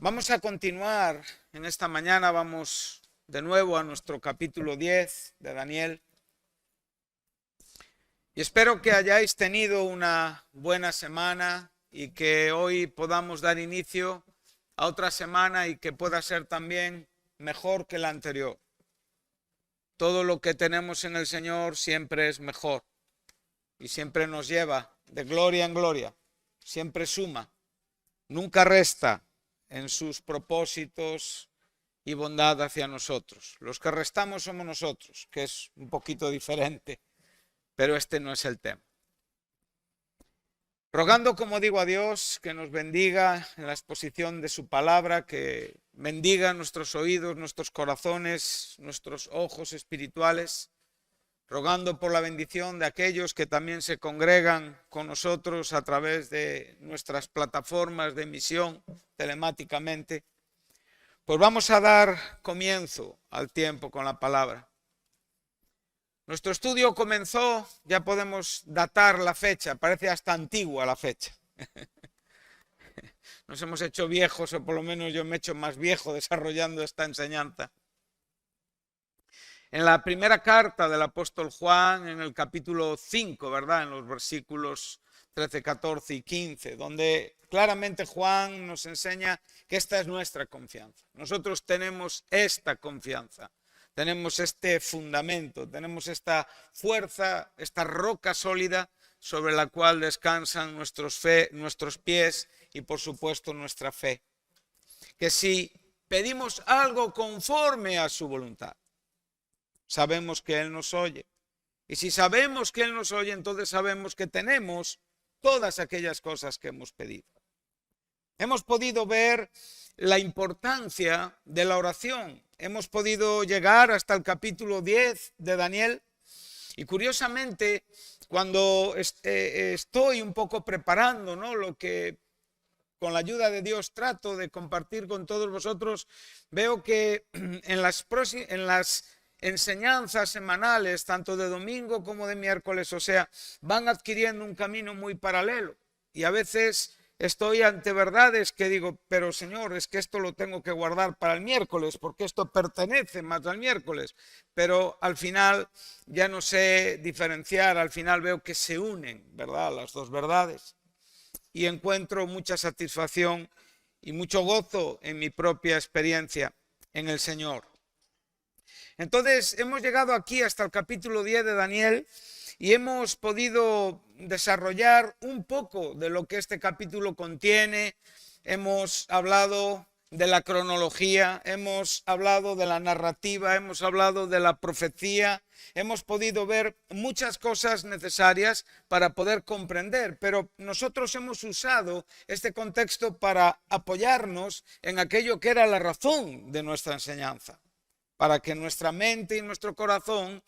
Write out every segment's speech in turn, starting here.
Vamos a continuar en esta mañana, vamos de nuevo a nuestro capítulo 10 de Daniel. Y espero que hayáis tenido una buena semana y que hoy podamos dar inicio a otra semana y que pueda ser también mejor que la anterior. Todo lo que tenemos en el Señor siempre es mejor y siempre nos lleva de gloria en gloria, siempre suma, nunca resta en sus propósitos y bondad hacia nosotros. Los que restamos somos nosotros, que es un poquito diferente, pero este no es el tema. Rogando, como digo, a Dios que nos bendiga en la exposición de su palabra, que bendiga nuestros oídos, nuestros corazones, nuestros ojos espirituales, rogando por la bendición de aquellos que también se congregan con nosotros a través de nuestras plataformas de emisión telemáticamente. Pues vamos a dar comienzo al tiempo con la palabra. Nuestro estudio comenzó, ya podemos datar la fecha, parece hasta antigua la fecha. Nos hemos hecho viejos, o por lo menos yo me he hecho más viejo desarrollando esta enseñanza. En la primera carta del apóstol Juan, en el capítulo 5, ¿verdad? En los versículos 13, 14 y 15, donde claramente Juan nos enseña que esta es nuestra confianza. Nosotros tenemos esta confianza, tenemos este fundamento, tenemos esta fuerza, esta roca sólida sobre la cual descansan nuestros pies y por supuesto nuestra fe. Que si pedimos algo conforme a su voluntad, sabemos que Él nos oye. Y si sabemos que Él nos oye, entonces sabemos que tenemos todas aquellas cosas que hemos pedido. Hemos podido ver la importancia de la oración. Hemos podido llegar hasta el capítulo 10 de Daniel. Y curiosamente, cuando estoy un poco preparando, ¿no?, lo que con la ayuda de Dios trato de compartir con todos vosotros, veo que en las enseñanzas semanales, tanto de domingo como de miércoles, o sea, van adquiriendo un camino muy paralelo. Y a veces estoy ante verdades que digo, pero Señor, es que esto lo tengo que guardar para el miércoles, porque esto pertenece más al miércoles. Pero al final ya no sé diferenciar, al final veo que se unen, ¿verdad?, las dos verdades. Y encuentro mucha satisfacción y mucho gozo en mi propia experiencia en el Señor. Entonces hemos llegado aquí hasta el capítulo 10 de Daniel y hemos podido desarrollar un poco de lo que este capítulo contiene. Hemos hablado de la cronología, hemos hablado de la narrativa, hemos hablado de la profecía, hemos podido ver muchas cosas necesarias para poder comprender, pero nosotros hemos usado este contexto para apoyarnos en aquello que era la razón de nuestra enseñanza, para que nuestra mente y nuestro corazón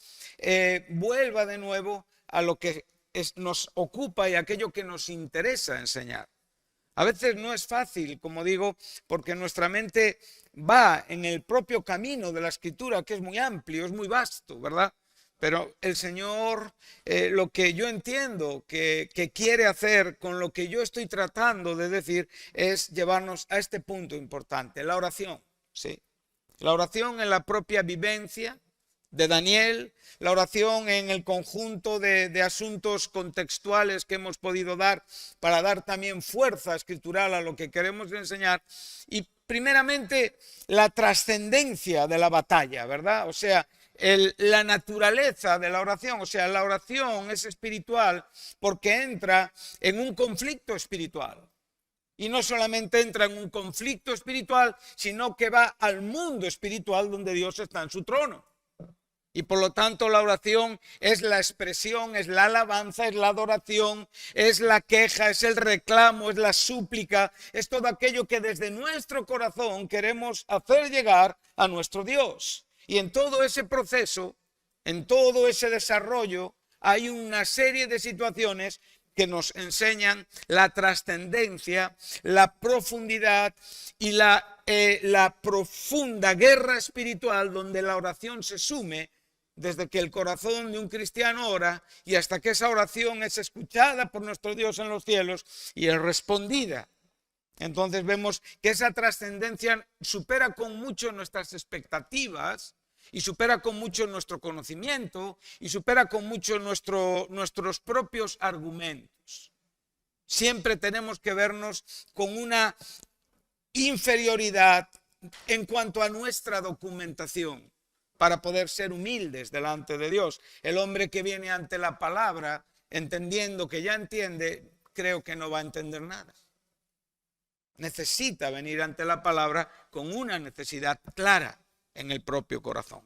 vuelva de nuevo a lo que nos ocupa y aquello que nos interesa enseñar. A veces no es fácil, como digo, porque nuestra mente va en el propio camino de la Escritura, que es muy amplio, es muy vasto, ¿verdad? Pero el Señor, lo que yo entiendo que quiere hacer con lo que yo estoy tratando de decir es llevarnos a este punto importante, la oración, ¿sí? La oración en la propia vivencia de Daniel, la oración en el conjunto de asuntos contextuales que hemos podido dar para dar también fuerza escritural a lo que queremos enseñar, y primeramente la trascendencia de la batalla, ¿verdad? O sea, la naturaleza de la oración, o sea, la oración es espiritual porque entra en un conflicto espiritual. Y no solamente entra en un conflicto espiritual, sino que va al mundo espiritual donde Dios está en su trono. Y por lo tanto la oración es la expresión, es la alabanza, es la adoración, es la queja, es el reclamo, es la súplica, es todo aquello que desde nuestro corazón queremos hacer llegar a nuestro Dios. Y en todo ese proceso, en todo ese desarrollo, hay una serie de situaciones que nos enseñan la trascendencia, la profundidad y la profunda guerra espiritual donde la oración se sume desde que el corazón de un cristiano ora y hasta que esa oración es escuchada por nuestro Dios en los cielos y es respondida. Entonces vemos que esa trascendencia supera con mucho nuestras expectativas y supera con mucho nuestro conocimiento y supera con mucho nuestros propios argumentos. Siempre tenemos que vernos con una inferioridad en cuanto a nuestra documentación para poder ser humildes delante de Dios. El hombre que viene ante la palabra entendiendo que ya entiende, creo que no va a entender nada. Necesita venir ante la palabra con una necesidad clara en el propio corazón.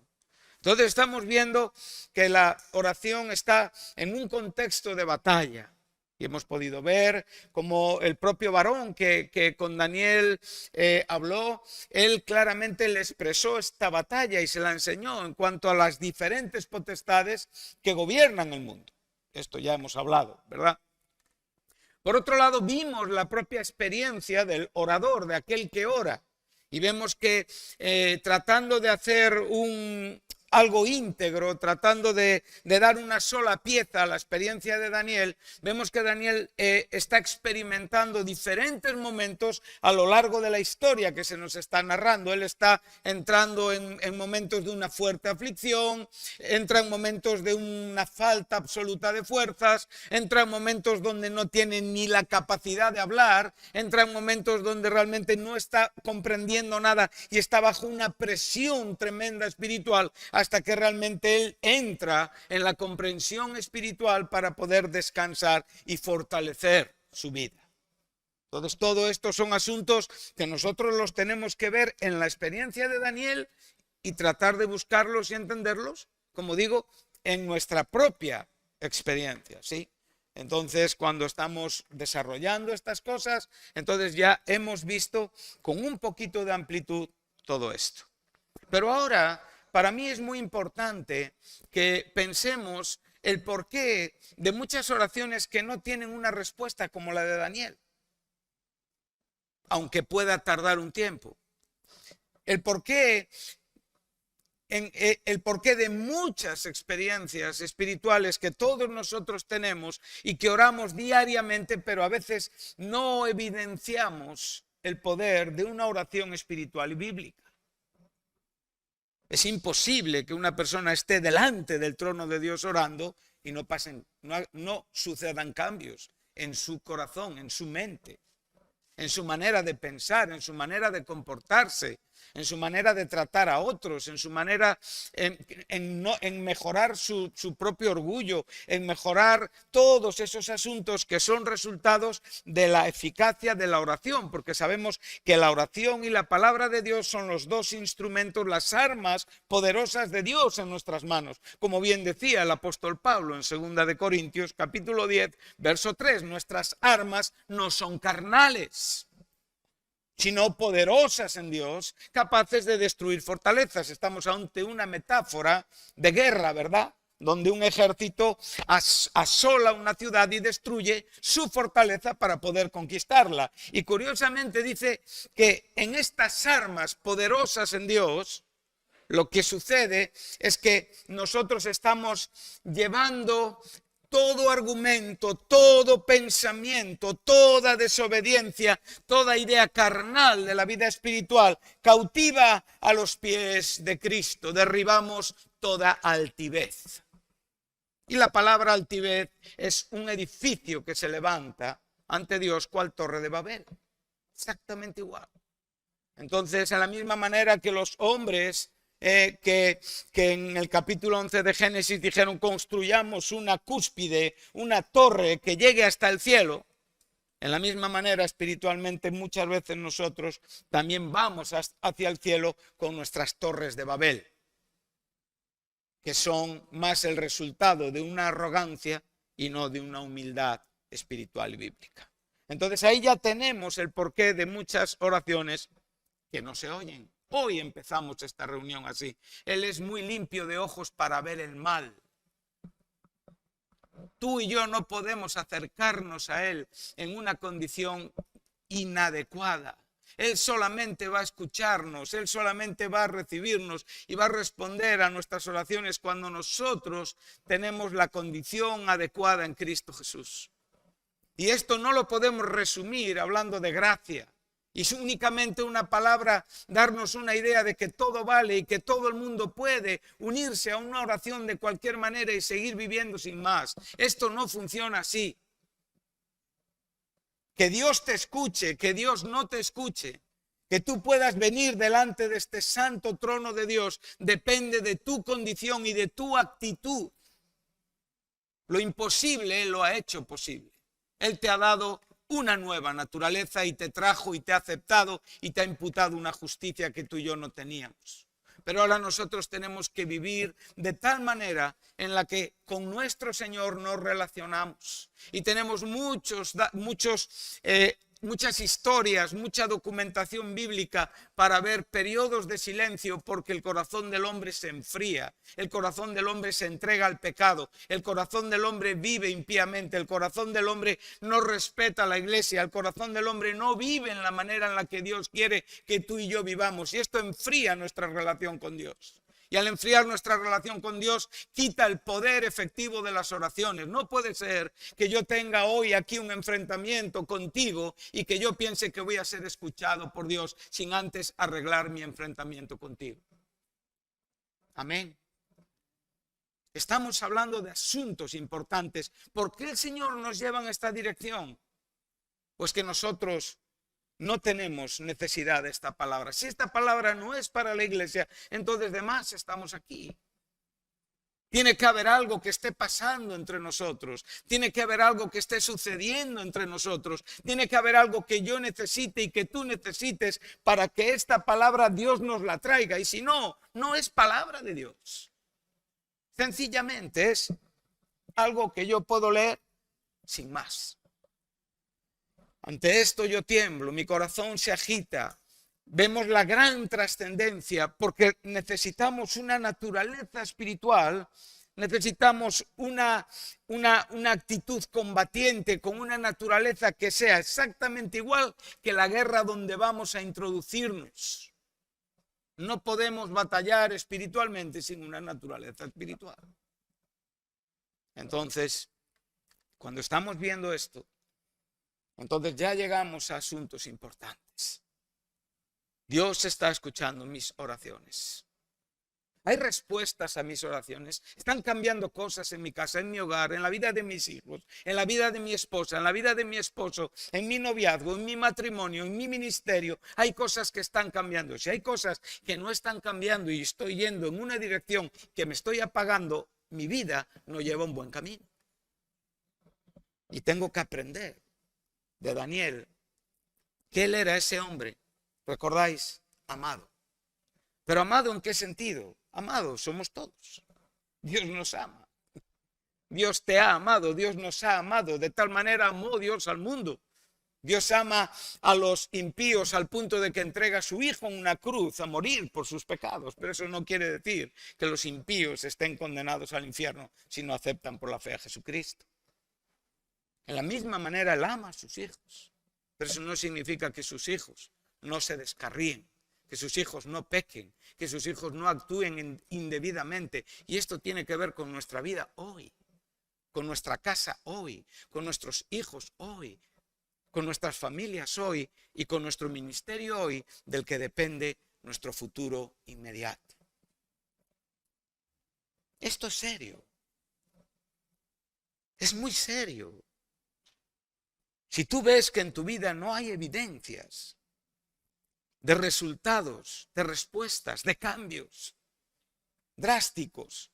Entonces estamos viendo que la oración está en un contexto de batalla. Y hemos podido ver como el propio varón que con Daniel habló, él claramente le expresó esta batalla y se la enseñó en cuanto a las diferentes potestades que gobiernan el mundo. Esto ya hemos hablado, ¿verdad? Por otro lado, vimos la propia experiencia del orador, de aquel que ora. Y vemos que tratando de hacer algo íntegro, tratando de dar una sola pieza a la experiencia de Daniel, vemos que Daniel está experimentando diferentes momentos a lo largo de la historia que se nos está narrando. Él está entrando en momentos de una fuerte aflicción, entra en momentos de una falta absoluta de fuerzas, entra en momentos donde no tiene ni la capacidad de hablar, entra en momentos donde realmente no está comprendiendo nada y está bajo una presión tremenda espiritual, hasta que realmente él entra en la comprensión espiritual para poder descansar y fortalecer su vida. Entonces, todo esto son asuntos que nosotros los tenemos que ver en la experiencia de Daniel y tratar de buscarlos y entenderlos, como digo, en nuestra propia experiencia, ¿sí? Entonces, cuando estamos desarrollando estas cosas, entonces ya hemos visto con un poquito de amplitud todo esto. Pero ahora, para mí es muy importante que pensemos el porqué de muchas oraciones que no tienen una respuesta como la de Daniel, aunque pueda tardar un tiempo. El porqué de muchas experiencias espirituales que todos nosotros tenemos y que oramos diariamente, pero a veces no evidenciamos el poder de una oración espiritual y bíblica. Es imposible que una persona esté delante del trono de Dios orando y no sucedan cambios en su corazón, en su mente, en su manera de pensar, en su manera de comportarse, en su manera de tratar a otros, en su manera en mejorar su propio orgullo, en mejorar todos esos asuntos que son resultados de la eficacia de la oración, porque sabemos que la oración y la palabra de Dios son los dos instrumentos, las armas poderosas de Dios en nuestras manos. Como bien decía el apóstol Pablo en 2 de Corintios, capítulo 10, verso 3, nuestras armas no son carnales, sino poderosas en Dios, capaces de destruir fortalezas. Estamos ante una metáfora de guerra, ¿verdad? Donde un ejército asola una ciudad y destruye su fortaleza para poder conquistarla. Y curiosamente dice que en estas armas poderosas en Dios, lo que sucede es que nosotros estamos llevando todo argumento, todo pensamiento, toda desobediencia, toda idea carnal de la vida espiritual cautiva a los pies de Cristo. Derribamos toda altivez. Y la palabra altivez es un edificio que se levanta ante Dios cual Torre de Babel. Exactamente igual. Entonces, en la misma manera que los hombres que en el capítulo 11 de Génesis dijeron construyamos una cúspide, una torre que llegue hasta el cielo, en la misma manera espiritualmente muchas veces nosotros también vamos hacia el cielo con nuestras torres de Babel, que son más el resultado de una arrogancia y no de una humildad espiritual y bíblica. Entonces ahí ya tenemos el porqué de muchas oraciones que no se oyen. Hoy empezamos esta reunión así. Él es muy limpio de ojos para ver el mal. Tú y yo no podemos acercarnos a Él en una condición inadecuada. Él solamente va a escucharnos, Él solamente va a recibirnos y va a responder a nuestras oraciones cuando nosotros tenemos la condición adecuada en Cristo Jesús. Y esto no lo podemos resumir hablando de gracia. Y es únicamente una palabra darnos una idea de que todo vale y que todo el mundo puede unirse a una oración de cualquier manera y seguir viviendo sin más. Esto no funciona así. Que Dios te escuche, que Dios no te escuche, que tú puedas venir delante de este santo trono de Dios, depende de tu condición y de tu actitud. Lo imposible Él lo ha hecho posible. Él te ha dado una nueva naturaleza y te trajo y te ha aceptado y te ha imputado una justicia que tú y yo no teníamos. Pero ahora nosotros tenemos que vivir de tal manera en la que con nuestro Señor nos relacionamos. Y tenemos muchas historias, mucha documentación bíblica para ver periodos de silencio, porque el corazón del hombre se enfría, el corazón del hombre se entrega al pecado, el corazón del hombre vive impíamente, el corazón del hombre no respeta a la iglesia, el corazón del hombre no vive en la manera en la que Dios quiere que tú y yo vivamos, y esto enfría nuestra relación con Dios. Y al enfriar nuestra relación con Dios, quita el poder efectivo de las oraciones. No puede ser que yo tenga hoy aquí un enfrentamiento contigo y que yo piense que voy a ser escuchado por Dios sin antes arreglar mi enfrentamiento contigo. Amén. Estamos hablando de asuntos importantes. ¿Por qué el Señor nos lleva en esta dirección? Pues que nosotros no tenemos necesidad de esta palabra. Si esta palabra no es para la iglesia, entonces de más estamos aquí. Tiene que haber algo que esté pasando entre nosotros. Tiene que haber algo que esté sucediendo entre nosotros. Tiene que haber algo que yo necesite y que tú necesites para que esta palabra Dios nos la traiga. Y si no, no es palabra de Dios. Sencillamente es algo que yo puedo leer sin más. Ante esto yo tiemblo, mi corazón se agita. Vemos la gran trascendencia porque necesitamos una naturaleza espiritual, necesitamos una actitud combatiente con una naturaleza que sea exactamente igual que la guerra donde vamos a introducirnos. No podemos batallar espiritualmente sin una naturaleza espiritual. Entonces, cuando estamos viendo esto, entonces ya llegamos a asuntos importantes. Dios está escuchando mis oraciones. Hay respuestas a mis oraciones. Están cambiando cosas en mi casa, en mi hogar, en la vida de mis hijos, en la vida de mi esposa, en la vida de mi esposo, en mi noviazgo, en mi matrimonio, en mi ministerio. Hay cosas que están cambiando. Si hay cosas que no están cambiando y estoy yendo en una dirección que me estoy apagando, mi vida no lleva un buen camino. Y tengo que aprender de Daniel, que él era ese hombre, ¿recordáis? Amado. ¿Pero amado en qué sentido? Amados somos todos. Dios nos ama. Dios te ha amado, Dios nos ha amado. De tal manera amó Dios al mundo. Dios ama a los impíos al punto de que entrega a su Hijo en una cruz a morir por sus pecados. Pero eso no quiere decir que los impíos estén condenados al infierno si no aceptan por la fe a Jesucristo. En la misma manera Él ama a sus hijos. Pero eso no significa que sus hijos no se descarríen, que sus hijos no pequen, que sus hijos no actúen indebidamente. Y esto tiene que ver con nuestra vida hoy, con nuestra casa hoy, con nuestros hijos hoy, con nuestras familias hoy y con nuestro ministerio hoy, del que depende nuestro futuro inmediato. Esto es serio. Es muy serio. Si tú ves que en tu vida no hay evidencias de resultados, de respuestas, de cambios drásticos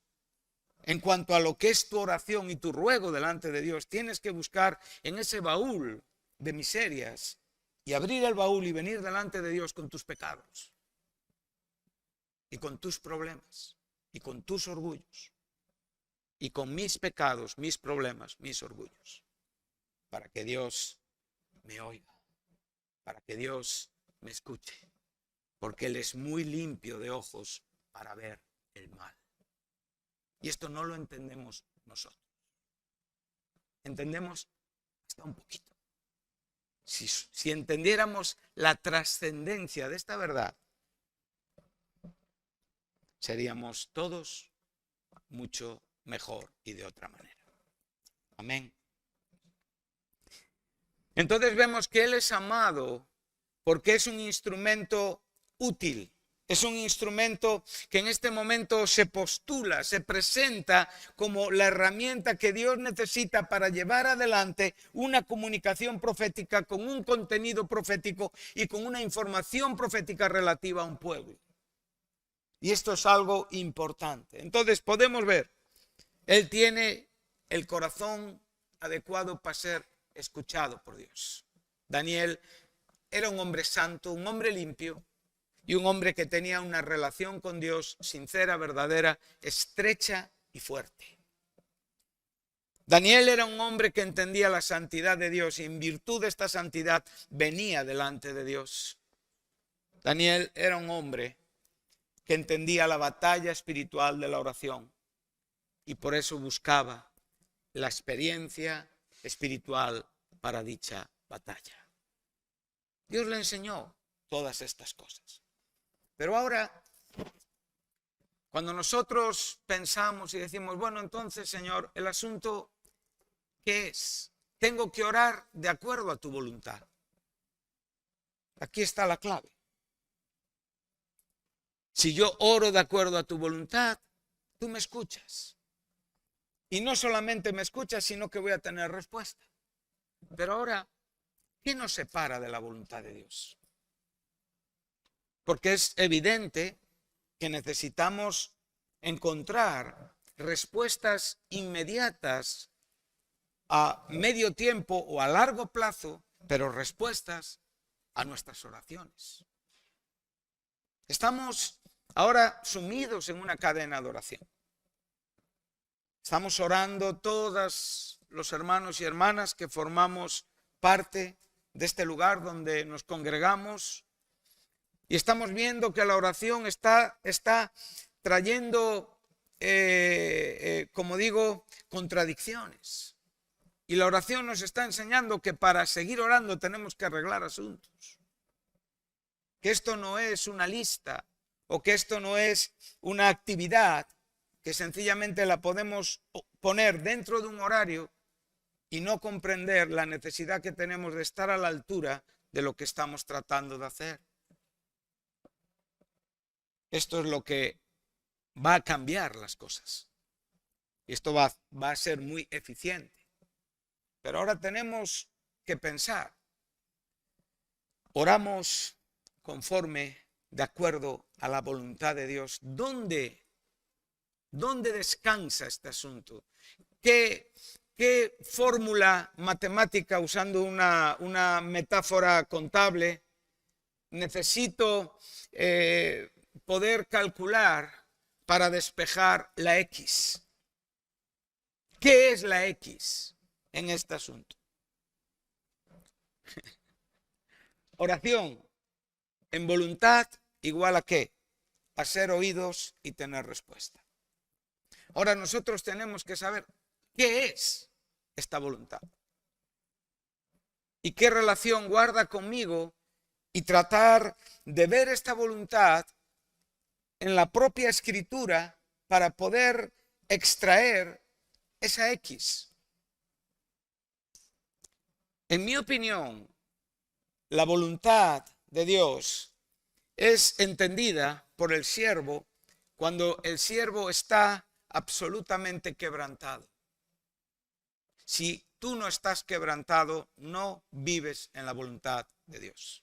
en cuanto a lo que es tu oración y tu ruego delante de Dios, tienes que buscar en ese baúl de miserias y abrir el baúl y venir delante de Dios con tus pecados y con tus problemas y con tus orgullos y con mis pecados, mis problemas, mis orgullos, para que Dios me oiga, para que Dios me escuche, porque Él es muy limpio de ojos para ver el mal. Y esto no lo entendemos nosotros. Entendemos hasta un poquito. Si entendiéramos la trascendencia de esta verdad, seríamos todos mucho mejor y de otra manera. Amén. Entonces vemos que Él es amado porque es un instrumento útil. Es un instrumento que en este momento se postula, se presenta como la herramienta que Dios necesita para llevar adelante una comunicación profética con un contenido profético y con una información profética relativa a un pueblo. Y esto es algo importante. Entonces podemos ver, él tiene el corazón adecuado para ser escuchado por Dios. Daniel era un hombre santo, un hombre limpio, y un hombre que tenía una relación con Dios sincera, verdadera, estrecha y fuerte. Daniel era un hombre que entendía la santidad de Dios y en virtud de esta santidad venía delante de Dios. Daniel era un hombre que entendía la batalla espiritual de la oración y por eso buscaba la experiencia espiritual para dicha batalla. Dios le enseñó todas estas cosas. Pero ahora, cuando nosotros pensamos y decimos, bueno, entonces, Señor, el asunto, ¿qué es? Tengo que orar de acuerdo a tu voluntad. Aquí está la clave. Si yo oro de acuerdo a tu voluntad, tú me escuchas. Y no solamente me escuchas, sino que voy a tener respuesta. Pero ahora, ¿qué nos separa de la voluntad de Dios? Porque es evidente que necesitamos encontrar respuestas inmediatas a medio tiempo o a largo plazo, pero respuestas a nuestras oraciones. Estamos ahora sumidos en una cadena de oración. Estamos orando todos los hermanos y hermanas que formamos parte de este lugar donde nos congregamos. Y estamos viendo que la oración está trayendo, como digo, contradicciones. Y la oración nos está enseñando que para seguir orando tenemos que arreglar asuntos. Que esto no es una lista o que esto no es una actividad que sencillamente la podemos poner dentro de un horario y no comprender la necesidad que tenemos de estar a la altura de lo que estamos tratando de hacer. Esto es lo que va a cambiar las cosas. Y esto va a ser muy eficiente. Pero ahora tenemos que pensar. Oramos conforme, de acuerdo a la voluntad de Dios. ¿Dónde descansa este asunto? ¿Qué fórmula matemática, usando una metáfora contable, necesito poder calcular para despejar la X? ¿Qué es la X en este asunto? Oración en voluntad igual a ¿qué? A ser oídos y tener respuesta. Ahora nosotros tenemos que saber qué es esta voluntad y qué relación guarda conmigo y tratar de ver esta voluntad en la propia escritura para poder extraer esa X. En mi opinión, la voluntad de Dios es entendida por el siervo cuando el siervo está absolutamente quebrantado. Si tú no estás quebrantado, no vives en la voluntad de Dios.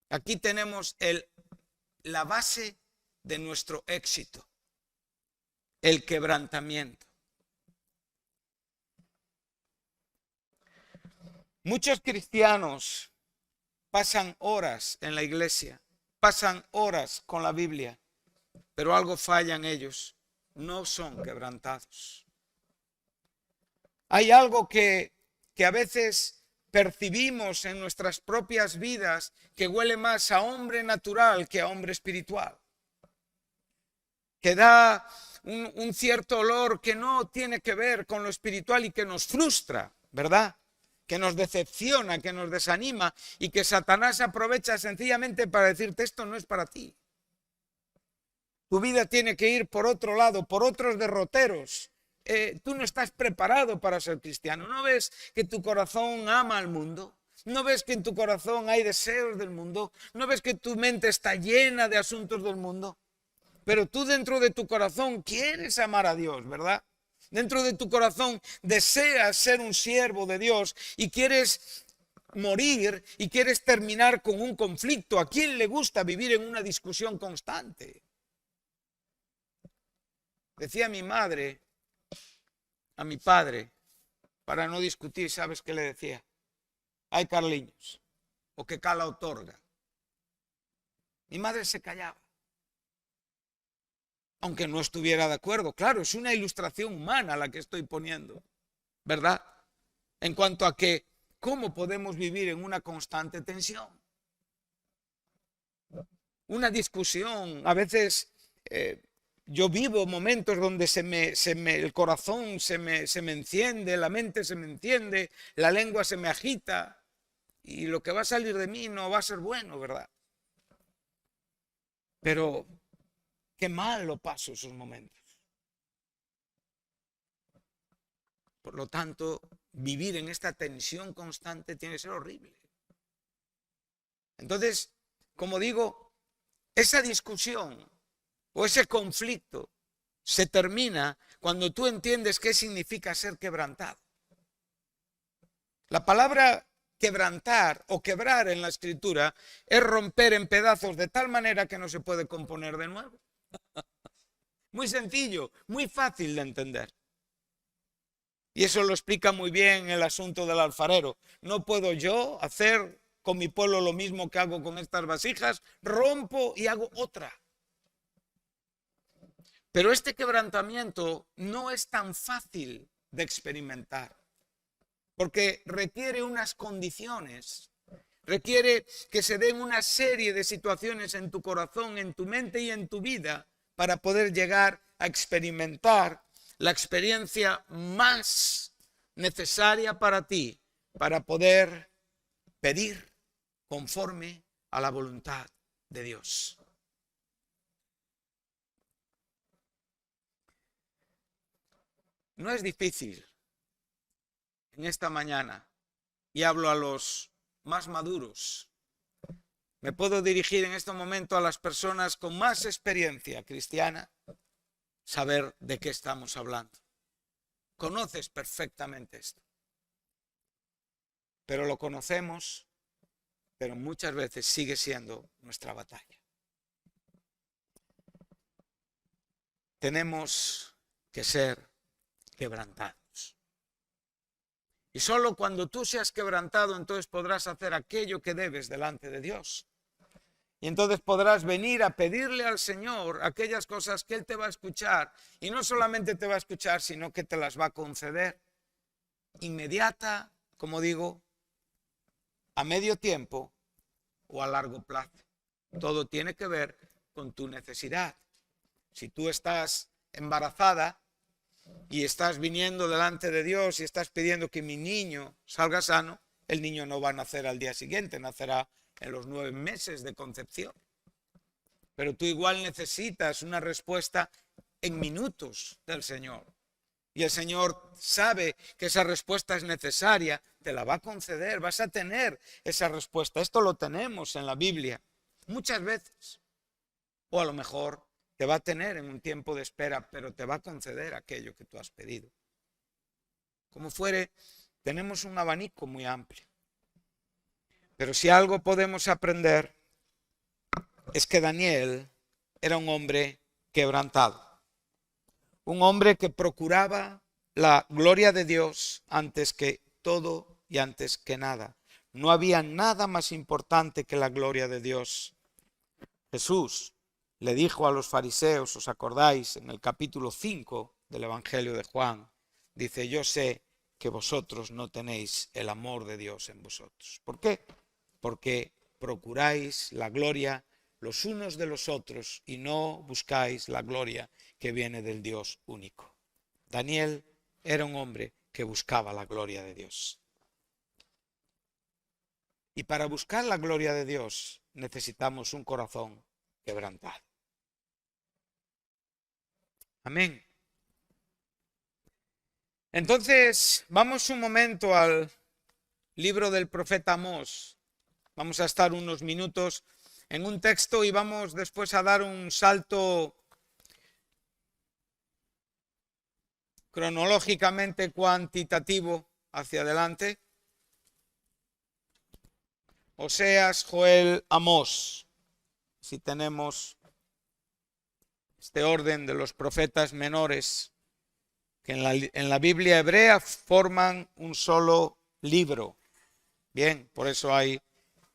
Aquí tenemos la base de nuestro éxito, el quebrantamiento. Muchos cristianos pasan horas en la iglesia, pasan horas con la Biblia, pero algo falla en ellos, no son quebrantados. Hay algo que a veces percibimos en nuestras propias vidas que huele más a hombre natural que a hombre espiritual, que da un cierto olor que no tiene que ver con lo espiritual y que nos frustra, ¿verdad? Que nos decepciona, que nos desanima y que Satanás aprovecha sencillamente para decirte esto no es para ti. Tu vida tiene que ir por otro lado, por otros derroteros. Tú no estás preparado para ser cristiano. ¿No ves que tu corazón ama al mundo? ¿No ves que en tu corazón hay deseos del mundo? ¿No ves que tu mente está llena de asuntos del mundo? Pero tú dentro de tu corazón quieres amar a Dios, ¿verdad? Dentro de tu corazón deseas ser un siervo de Dios y quieres morir y quieres terminar con un conflicto. ¿A quién le gusta vivir en una discusión constante? Decía mi madre a mi padre, para no discutir, ¿sabes qué le decía? Ay, Carliños, o que cala otorga. Mi madre se callaba, aunque no estuviera de acuerdo. Claro, es una ilustración humana la que estoy poniendo, ¿verdad? En cuanto a que, ¿cómo podemos vivir en una constante tensión? Una discusión, a veces yo vivo momentos donde el corazón se me enciende, la mente se me enciende, la lengua se me agita y lo que va a salir de mí no va a ser bueno, ¿verdad? Pero qué mal lo paso esos momentos. Por lo tanto, vivir en esta tensión constante tiene que ser horrible. Entonces, como digo, esa discusión o ese conflicto se termina cuando tú entiendes qué significa ser quebrantado. La palabra quebrantar o quebrar en la escritura es romper en pedazos de tal manera que no se puede componer de nuevo. Muy sencillo, muy fácil de entender. Y eso lo explica muy bien el asunto del alfarero. No puedo yo hacer con mi pueblo lo mismo que hago con estas vasijas, rompo y hago otra. Pero este quebrantamiento no es tan fácil de experimentar, porque requiere unas condiciones, requiere que se den una serie de situaciones en tu corazón, en tu mente y en tu vida para poder llegar a experimentar la experiencia más necesaria para ti, para poder pedir conforme a la voluntad de Dios. No es difícil en esta mañana, y hablo a los más maduros. Me puedo dirigir en este momento a las personas con más experiencia cristiana, saber de qué estamos hablando. Conoces perfectamente esto. Pero lo conocemos, pero muchas veces sigue siendo nuestra batalla. Tenemos que ser quebrantados. Y solo cuando tú seas quebrantado, entonces podrás hacer aquello que debes delante de Dios. Y entonces podrás venir a pedirle al Señor aquellas cosas que Él te va a escuchar. Y no solamente te va a escuchar, sino que te las va a conceder. Inmediata, como digo, a medio tiempo o a largo plazo. Todo tiene que ver con tu necesidad. Si tú estás embarazada y estás viniendo delante de Dios y estás pidiendo que mi niño salga sano, el niño no va a nacer al día siguiente, nacerá en los 9 meses de concepción. Pero tú igual necesitas una respuesta en minutos del Señor. Y el Señor sabe que esa respuesta es necesaria, te la va a conceder, vas a tener esa respuesta. Esto lo tenemos en la Biblia muchas veces. O a lo mejor te va a tener en un tiempo de espera, pero te va a conceder aquello que tú has pedido. Como fuere, tenemos un abanico muy amplio. Pero si algo podemos aprender es que Daniel era un hombre quebrantado. Un hombre que procuraba la gloria de Dios antes que todo y antes que nada. No había nada más importante que la gloria de Dios. Jesús le dijo a los fariseos, ¿os acordáis? En el capítulo 5 del Evangelio de Juan, dice, yo sé que vosotros no tenéis el amor de Dios en vosotros. ¿Por qué? Porque procuráis la gloria los unos de los otros y no buscáis la gloria que viene del Dios único. Daniel era un hombre que buscaba la gloria de Dios. Y para buscar la gloria de Dios necesitamos un corazón quebrantado. Amén. Entonces, vamos un momento al libro del profeta Amós. Vamos a estar unos minutos en un texto y vamos después a dar un salto cronológicamente cuantitativo hacia adelante. Oseas, Joel, Amós. Si tenemos este orden de los profetas menores que en la Biblia hebrea forman un solo libro. Bien, por eso hay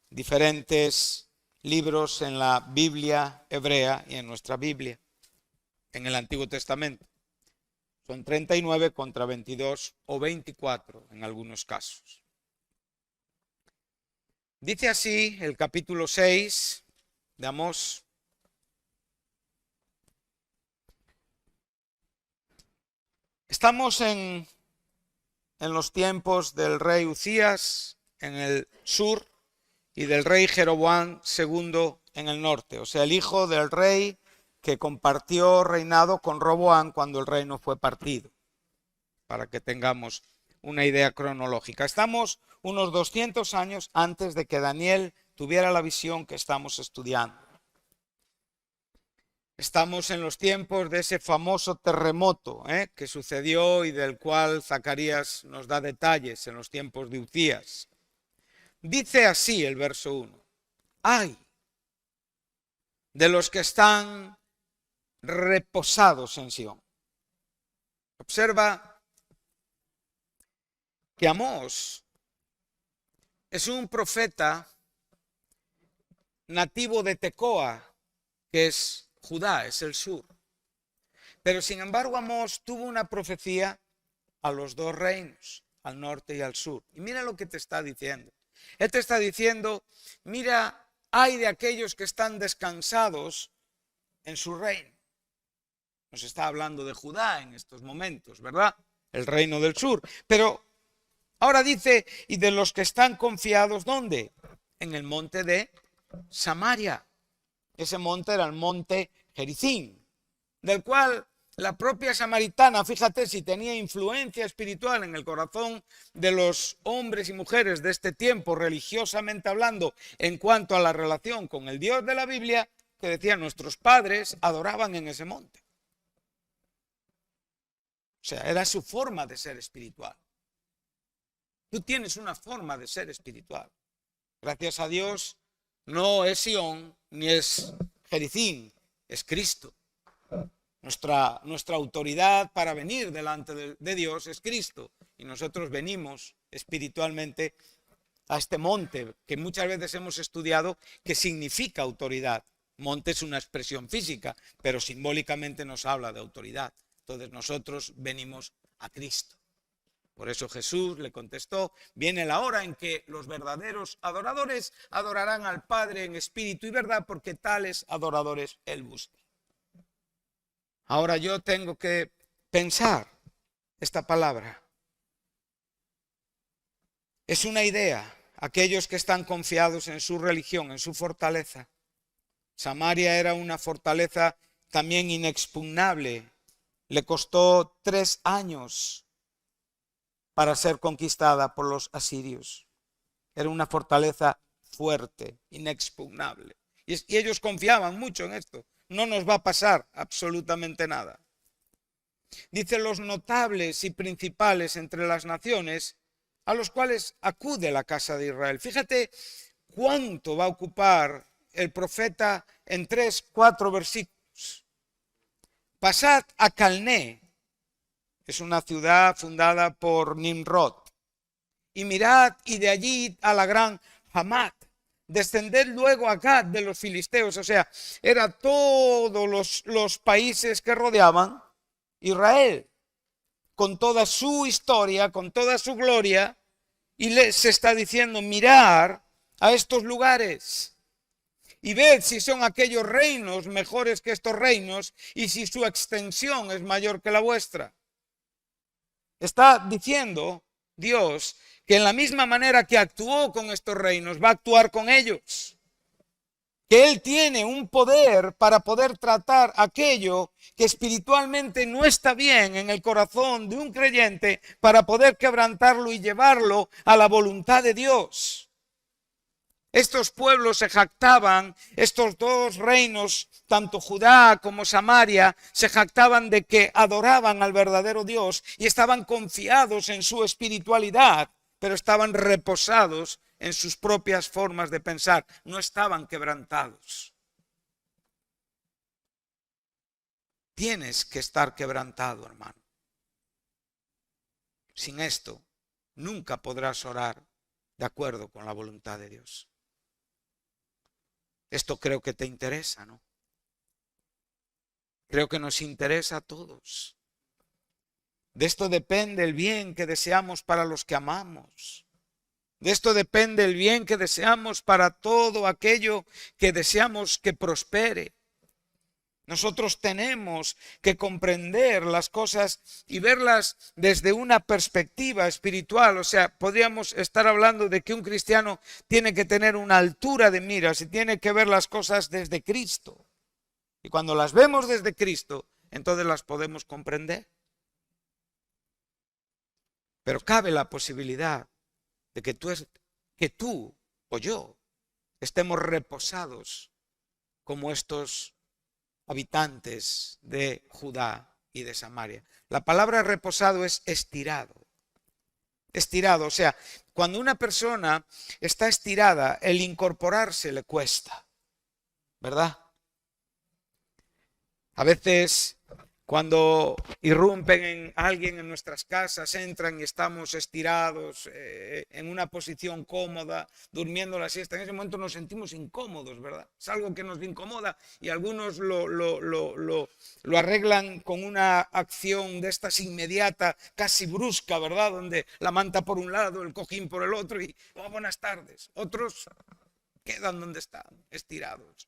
diferentes libros en la Biblia hebrea y en nuestra Biblia, en el Antiguo Testamento. Son 39 contra 22 o 24 en algunos casos. Dice así el capítulo 6 de Amós. Estamos en los tiempos del rey Uzías en el sur y del rey Jeroboam II en el norte, o sea, el hijo del rey que compartió reinado con Roboam cuando el reino fue partido, para que tengamos una idea cronológica. Estamos unos 200 años antes de que Daniel tuviera la visión que estamos estudiando. Estamos en los tiempos de ese famoso terremoto que sucedió y del cual Zacarías nos da detalles en los tiempos de Uzías. Dice así el verso 1. ¡Ay de los que están reposados en Sión! Observa que Amós es un profeta nativo de Tecoa, que es Judá, es el sur. Pero sin embargo Amós tuvo una profecía a los dos reinos, al norte y al sur. Y mira lo que te está diciendo. Él te está diciendo, mira, hay de aquellos que están descansados en su reino. Nos está hablando de Judá en estos momentos, ¿verdad? El reino del sur. Pero ahora dice, y de los que están confiados, ¿dónde? En el monte de Samaria. Ese monte era el monte Gerizim, del cual la propia samaritana, fíjate si tenía influencia espiritual en el corazón de los hombres y mujeres de este tiempo, religiosamente hablando, en cuanto a la relación con el Dios de la Biblia, que decía nuestros padres adoraban en ese monte. O sea, era su forma de ser espiritual. Tú tienes una forma de ser espiritual. Gracias a Dios, no es Sión ni es Gerizim, es Cristo. Nuestra autoridad para venir delante de Dios es Cristo. Y nosotros venimos espiritualmente a este monte que muchas veces hemos estudiado que significa autoridad. Monte es una expresión física, pero simbólicamente nos habla de autoridad. Entonces nosotros venimos a Cristo. Por eso Jesús le contestó, viene la hora en que los verdaderos adoradores adorarán al Padre en espíritu y verdad, porque tales adoradores Él busca. Ahora yo tengo que pensar esta palabra. Es una idea, aquellos que están confiados en su religión, en su fortaleza. Samaria era una fortaleza también inexpugnable. Le costó 3 años para ser conquistada por los asirios. Era una fortaleza fuerte, inexpugnable. Y ellos confiaban mucho en esto. No nos va a pasar absolutamente nada. Dice los notables y principales entre las naciones a los cuales acude la casa de Israel. Fíjate cuánto va a ocupar el profeta en 3, 4 versículos. Pasad a Calné, es una ciudad fundada por Nimrod, y mirad y de allí a la gran Hamat. Descended luego a Gad de los filisteos, o sea, era todos los países que rodeaban Israel, con toda su historia, con toda su gloria, y se está diciendo, mirar a estos lugares y ved si son aquellos reinos mejores que estos reinos y si su extensión es mayor que la vuestra. Está diciendo Dios que en la misma manera que actuó con estos reinos, va a actuar con ellos. que Él tiene un poder para poder tratar aquello que espiritualmente no está bien en el corazón de un creyente, para poder quebrantarlo y llevarlo a la voluntad de Dios. Estos pueblos se jactaban, estos dos reinos, tanto Judá como Samaria, se jactaban de que adoraban al verdadero Dios y estaban confiados en su espiritualidad, pero estaban reposados en sus propias formas de pensar, no estaban quebrantados. Tienes que estar quebrantado, hermano. Sin esto, nunca podrás orar de acuerdo con la voluntad de Dios. Esto creo que te interesa, ¿no? Creo que nos interesa a todos. De esto depende el bien que deseamos para los que amamos. De esto depende el bien que deseamos para todo aquello que deseamos que prospere. Nosotros tenemos que comprender las cosas y verlas desde una perspectiva espiritual. O sea, podríamos estar hablando de que un cristiano tiene que tener una altura de miras y tiene que ver las cosas desde Cristo. Y cuando las vemos desde Cristo, entonces las podemos comprender. Pero cabe la posibilidad de que tú o yo estemos reposados como estos habitantes de Judá y de Samaria. La palabra reposado es estirado. Estirado, o sea, cuando una persona está estirada, el incorporarse le cuesta, ¿verdad? A veces cuando irrumpen en alguien en nuestras casas, entran y estamos estirados en una posición cómoda, durmiendo la siesta. En ese momento nos sentimos incómodos, ¿verdad? Es algo que nos incomoda y algunos lo arreglan con una acción de estas inmediata, casi brusca, ¿verdad? Donde la manta por un lado, el cojín por el otro y oh, buenas tardes. Otros quedan donde están, estirados.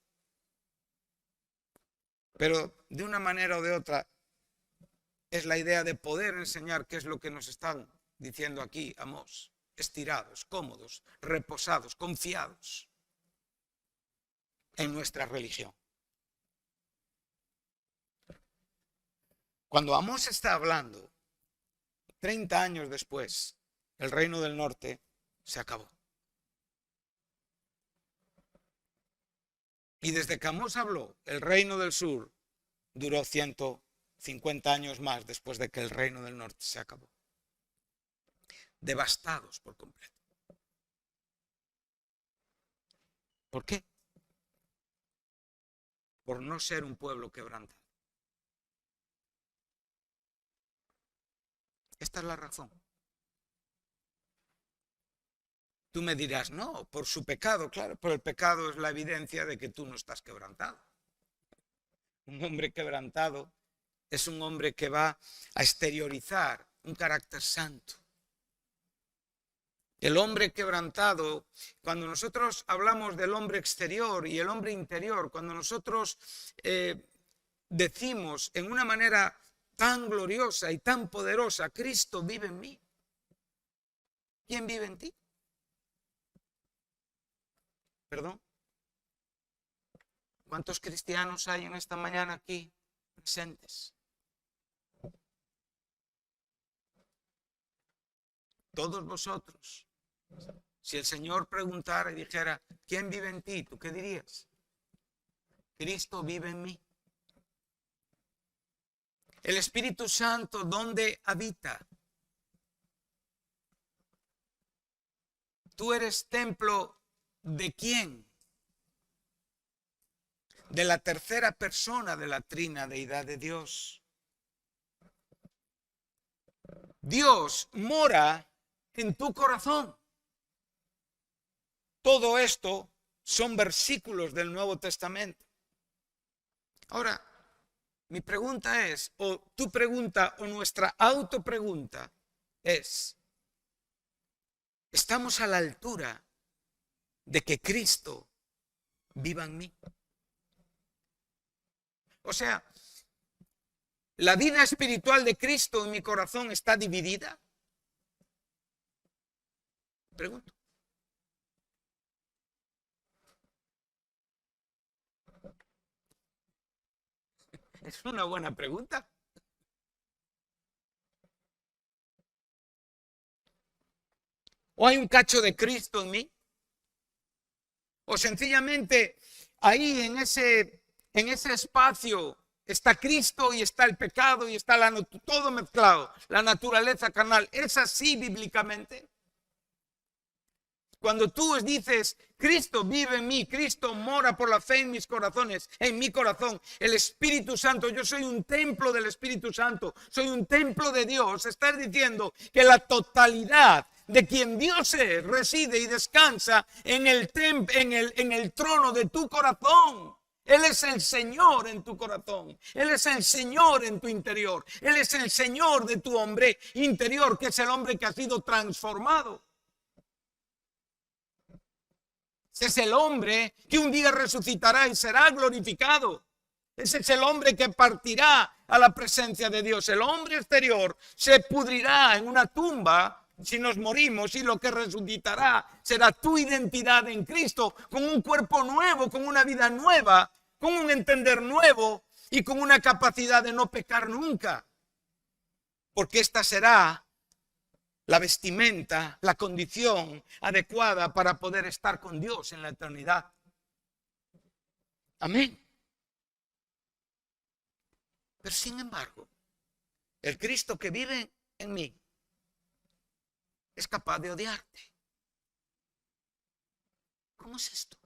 Pero de una manera o de otra es la idea de poder enseñar qué es lo que nos están diciendo aquí, Amós. Estirados, cómodos, reposados, confiados en nuestra religión. Cuando Amós está hablando, 30 años después, el reino del norte se acabó. Y desde que Amós habló, el reino del sur duró 150 años más después de que el reino del norte se acabó. Devastados por completo. ¿Por qué? Por no ser un pueblo quebrantado. Esta es la razón. Tú me dirás, no, por su pecado, claro, pero el pecado es la evidencia de que tú no estás quebrantado. Un hombre quebrantado es un hombre que va a exteriorizar un carácter santo. El hombre quebrantado, cuando nosotros hablamos del hombre exterior y el hombre interior, cuando nosotros decimos en una manera tan gloriosa y tan poderosa, Cristo vive en mí. ¿Quién vive en ti? ¿Perdón? ¿Cuántos cristianos hay en esta mañana aquí presentes? Todos vosotros. Si el Señor preguntara y dijera, ¿quién vive en ti? ¿Tú qué dirías? Cristo vive en mí. El Espíritu Santo, ¿dónde habita? ¿Tú eres templo de quién? De la tercera persona de la trina deidad de Dios. Dios mora en tu corazón. Todo esto son versículos del Nuevo Testamento. Ahora, mi pregunta es, o tu pregunta o nuestra autopregunta es, ¿estamos a la altura de que Cristo viva en mí? O sea, ¿la vida espiritual de Cristo en mi corazón está dividida? Pregunto. Es una buena pregunta. ¿O hay un cacho de Cristo en mí? O sencillamente ahí en ese espacio está Cristo y está el pecado y está todo mezclado, la naturaleza carnal. ¿Es así bíblicamente? Cuando tú dices, Cristo vive en mí, Cristo mora por la fe en mis corazones, en mi corazón, el Espíritu Santo, yo soy un templo del Espíritu Santo, soy un templo de Dios, estás diciendo que la totalidad de quien Dios es, reside y descansa en el trono de tu corazón. Él es el Señor en tu corazón. Él es el Señor en tu interior. Él es el Señor de tu hombre interior, que es el hombre que ha sido transformado. Ese es el hombre que un día resucitará y será glorificado. Ese es el hombre que partirá a la presencia de Dios. El hombre exterior se pudrirá en una tumba si nos morimos, y lo que resucitará será tu identidad en Cristo, con un cuerpo nuevo, con una vida nueva, con un entender nuevo y con una capacidad de no pecar nunca. Porque esta será la vestimenta, la condición adecuada para poder estar con Dios en la eternidad. Amén. Pero sin embargo, el Cristo que vive en mí es capaz de odiarte. ¿Cómo es esto?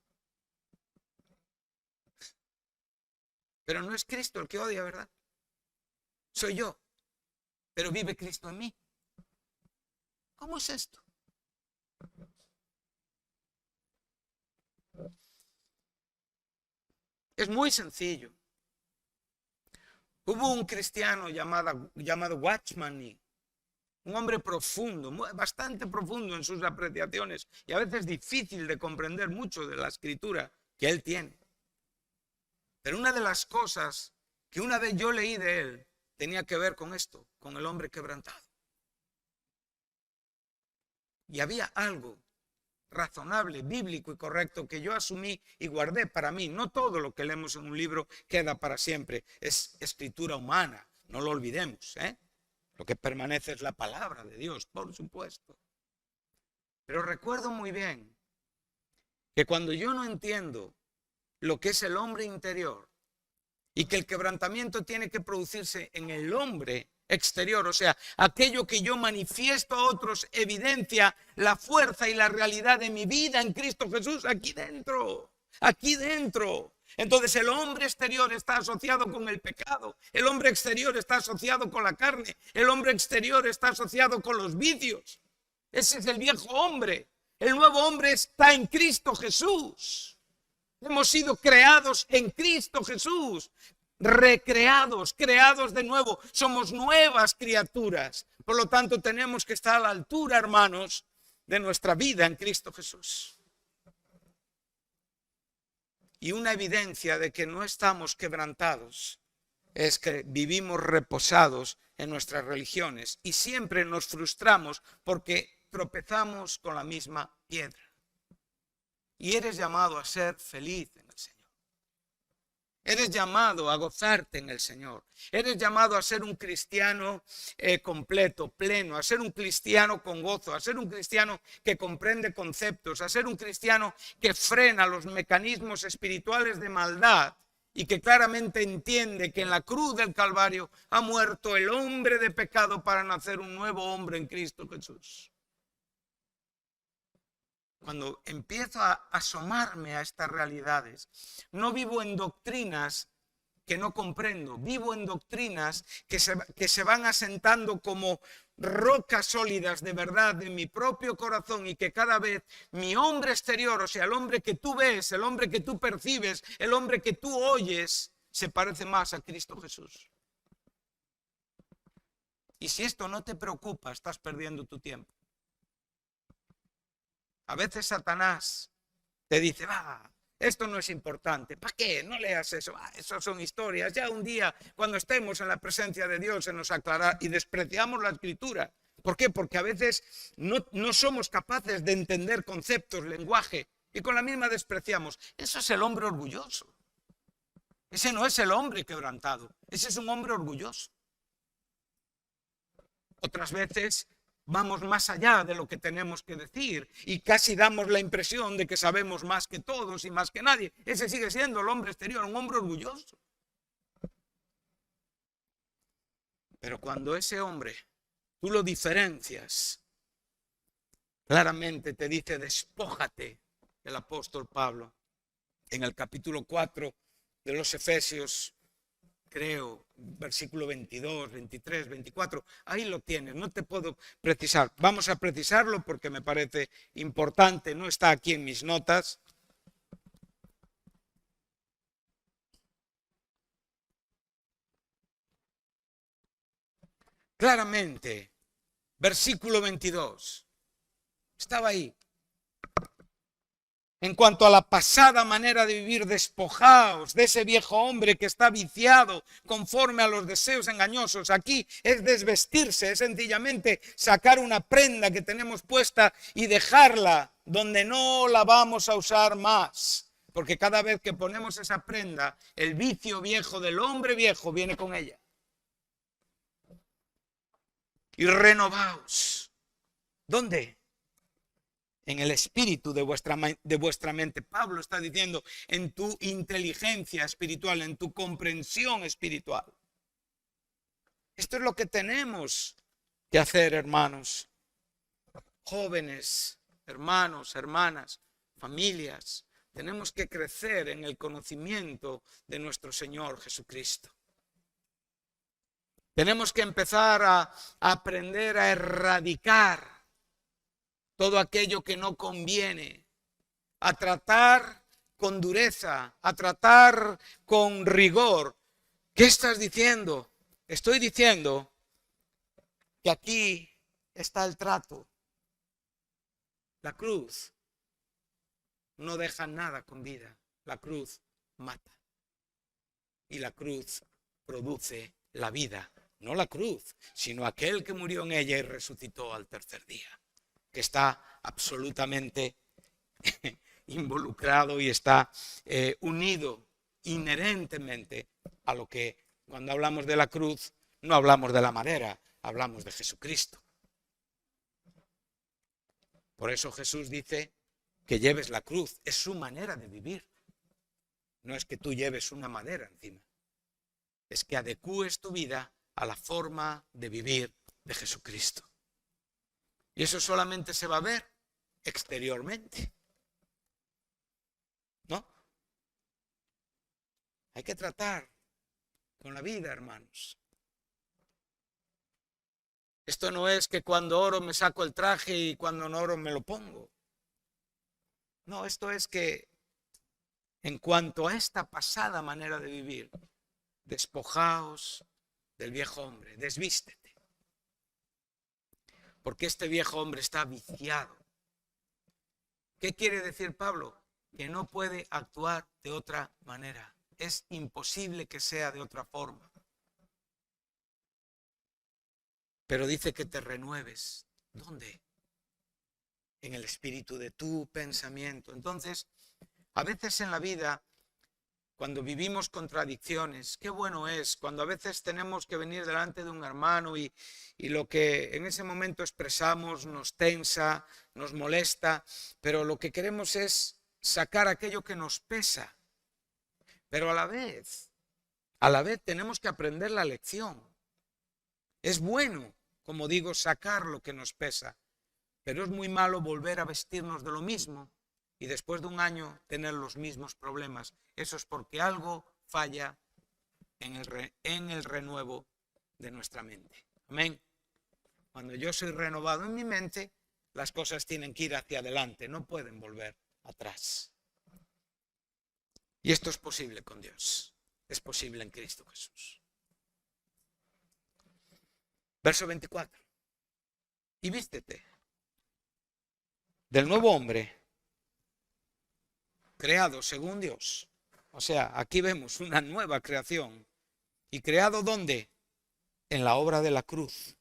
Pero no es Cristo el que odia, ¿verdad? Soy yo, pero vive Cristo en mí. ¿Cómo es esto? Es muy sencillo. Hubo un cristiano llamado Watchman Nee, un hombre profundo, bastante profundo en sus apreciaciones y a veces difícil de comprender mucho de la escritura que él tiene. Pero una de las cosas que una vez yo leí de él tenía que ver con esto, con el hombre quebrantado. Y había algo razonable, bíblico y correcto que yo asumí y guardé para mí. No todo lo que leemos en un libro queda para siempre. Es escritura humana, no lo olvidemos, ¿eh? Lo que permanece es la palabra de Dios, por supuesto. Pero recuerdo muy bien que cuando yo no entiendo lo que es el hombre interior y que el quebrantamiento tiene que producirse en el hombre exterior, o sea, aquello que yo manifiesto a otros evidencia la fuerza y la realidad de mi vida en Cristo Jesús aquí dentro, aquí dentro. Entonces el hombre exterior está asociado con el pecado, el hombre exterior está asociado con la carne, el hombre exterior está asociado con los vicios. Ese es el viejo hombre. El nuevo hombre está en Cristo Jesús. Hemos sido creados en Cristo Jesús, recreados, creados de nuevo. Somos nuevas criaturas. Por lo tanto, tenemos que estar a la altura, hermanos, de nuestra vida en Cristo Jesús. Y una evidencia de que no estamos quebrantados es que vivimos reposados en nuestras religiones y siempre nos frustramos porque tropezamos con la misma piedra. Y eres llamado a ser feliz en el Señor. Eres llamado a gozarte en el Señor. Eres llamado a ser un cristiano completo, pleno, a ser un cristiano con gozo, a ser un cristiano que comprende conceptos, a ser un cristiano que frena los mecanismos espirituales de maldad y que claramente entiende que en la cruz del Calvario ha muerto el hombre de pecado para nacer un nuevo hombre en Cristo Jesús. Cuando empiezo a asomarme a estas realidades, no vivo en doctrinas que no comprendo, vivo en doctrinas que se van asentando como rocas sólidas de verdad en mi propio corazón y que cada vez mi hombre exterior, o sea, el hombre que tú ves, el hombre que tú percibes, el hombre que tú oyes, se parece más a Cristo Jesús. Y si esto no te preocupa, estás perdiendo tu tiempo. A veces Satanás te dice, esto no es importante, ¿para qué? No leas eso, eso son historias, ya un día cuando estemos en la presencia de Dios se nos aclarará, y despreciamos la escritura. ¿Por qué? Porque a veces no somos capaces de entender conceptos, lenguaje, y con la misma despreciamos. Eso es el hombre orgulloso. Ese no es el hombre quebrantado, ese es un hombre orgulloso. Otras veces vamos más allá de lo que tenemos que decir y casi damos la impresión de que sabemos más que todos y más que nadie. Ese sigue siendo el hombre exterior, un hombre orgulloso. Pero cuando ese hombre, tú lo diferencias, claramente te dice, despójate, el apóstol Pablo, en el capítulo 4 de los Efesios, creo, versículo 22, 23, 24, ahí lo tienes, no te puedo precisar. Vamos a precisarlo porque me parece importante, no está aquí en mis notas. Claramente, versículo 22, estaba ahí. En cuanto a la pasada manera de vivir, despojaos de ese viejo hombre que está viciado conforme a los deseos engañosos. Aquí es desvestirse, es sencillamente sacar una prenda que tenemos puesta y dejarla donde no la vamos a usar más. Porque cada vez que ponemos esa prenda, el vicio viejo del hombre viejo viene con ella. Y renovaos. ¿Dónde? En el espíritu de vuestra mente. Pablo está diciendo en tu inteligencia espiritual, en tu comprensión espiritual. Esto es lo que tenemos que hacer, hermanos. Jóvenes, hermanos, hermanas, familias. Tenemos que crecer en el conocimiento de nuestro Señor Jesucristo. Tenemos que empezar a aprender a erradicar todo aquello que no conviene, a tratar con dureza, a tratar con rigor. ¿Qué estás diciendo? Estoy diciendo que aquí está el trato. La cruz no deja nada con vida. La cruz mata. Y la cruz produce la vida. No la cruz, sino aquel que murió en ella y resucitó al tercer día. Que está absolutamente involucrado y está unido inherentemente a lo que cuando hablamos de la cruz no hablamos de la madera, hablamos de Jesucristo. Por eso Jesús dice que lleves la cruz, es su manera de vivir. No es que tú lleves una madera encima, es que adecúes tu vida a la forma de vivir de Jesucristo. Y eso solamente se va a ver exteriormente. ¿No? Hay que tratar con la vida, hermanos. Esto no es que cuando oro me saco el traje y cuando no oro me lo pongo. No, esto es que en cuanto a esta pasada manera de vivir, despojaos del viejo hombre, desvístete. Porque este viejo hombre está viciado. ¿Qué quiere decir Pablo? Que no puede actuar de otra manera. Es imposible que sea de otra forma. Pero dice que te renueves. ¿Dónde? En el espíritu de tu pensamiento. Entonces, a veces en la vida, cuando vivimos contradicciones, qué bueno es cuando a veces tenemos que venir delante de un hermano y lo que en ese momento expresamos nos tensa, nos molesta, pero lo que queremos es sacar aquello que nos pesa. Pero a la vez tenemos que aprender la lección. Es bueno, como digo, sacar lo que nos pesa, pero es muy malo volver a vestirnos de lo mismo y después de un año tener los mismos problemas. Eso es porque algo falla en el renuevo de nuestra mente. Amén. Cuando yo soy renovado en mi mente, las cosas tienen que ir hacia adelante, no pueden volver atrás. Y esto es posible con Dios. Es posible en Cristo Jesús. Verso 24. Y vístete del nuevo hombre, creado según Dios. O sea, aquí vemos una nueva creación. ¿Y creado dónde? En la obra de la cruz,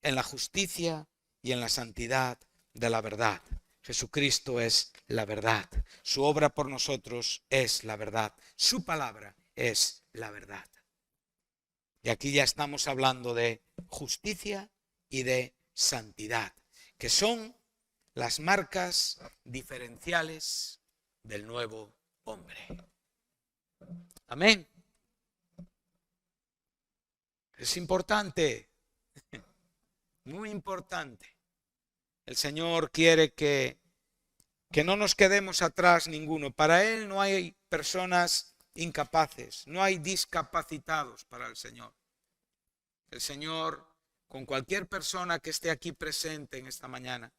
en la justicia y en la santidad de la verdad. Jesucristo es la verdad. Su obra por nosotros es la verdad. Su palabra es la verdad. Y aquí ya estamos hablando de justicia y de santidad, que son las marcas diferenciales del nuevo hombre. Amén. Es importante, muy importante. El Señor quiere que no nos quedemos atrás ninguno. Para Él no hay personas incapaces, no hay discapacitados para el Señor. El Señor, con cualquier persona que esté aquí presente en esta mañana,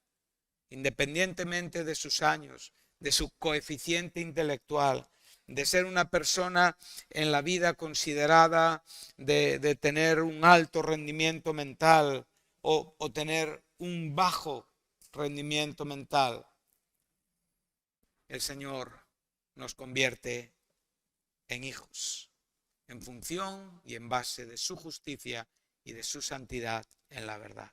independientemente de sus años, de su coeficiente intelectual, de ser una persona en la vida considerada de tener un alto rendimiento mental o tener un bajo rendimiento mental, el Señor nos convierte en hijos, en función y en base de su justicia y de su santidad en la verdad.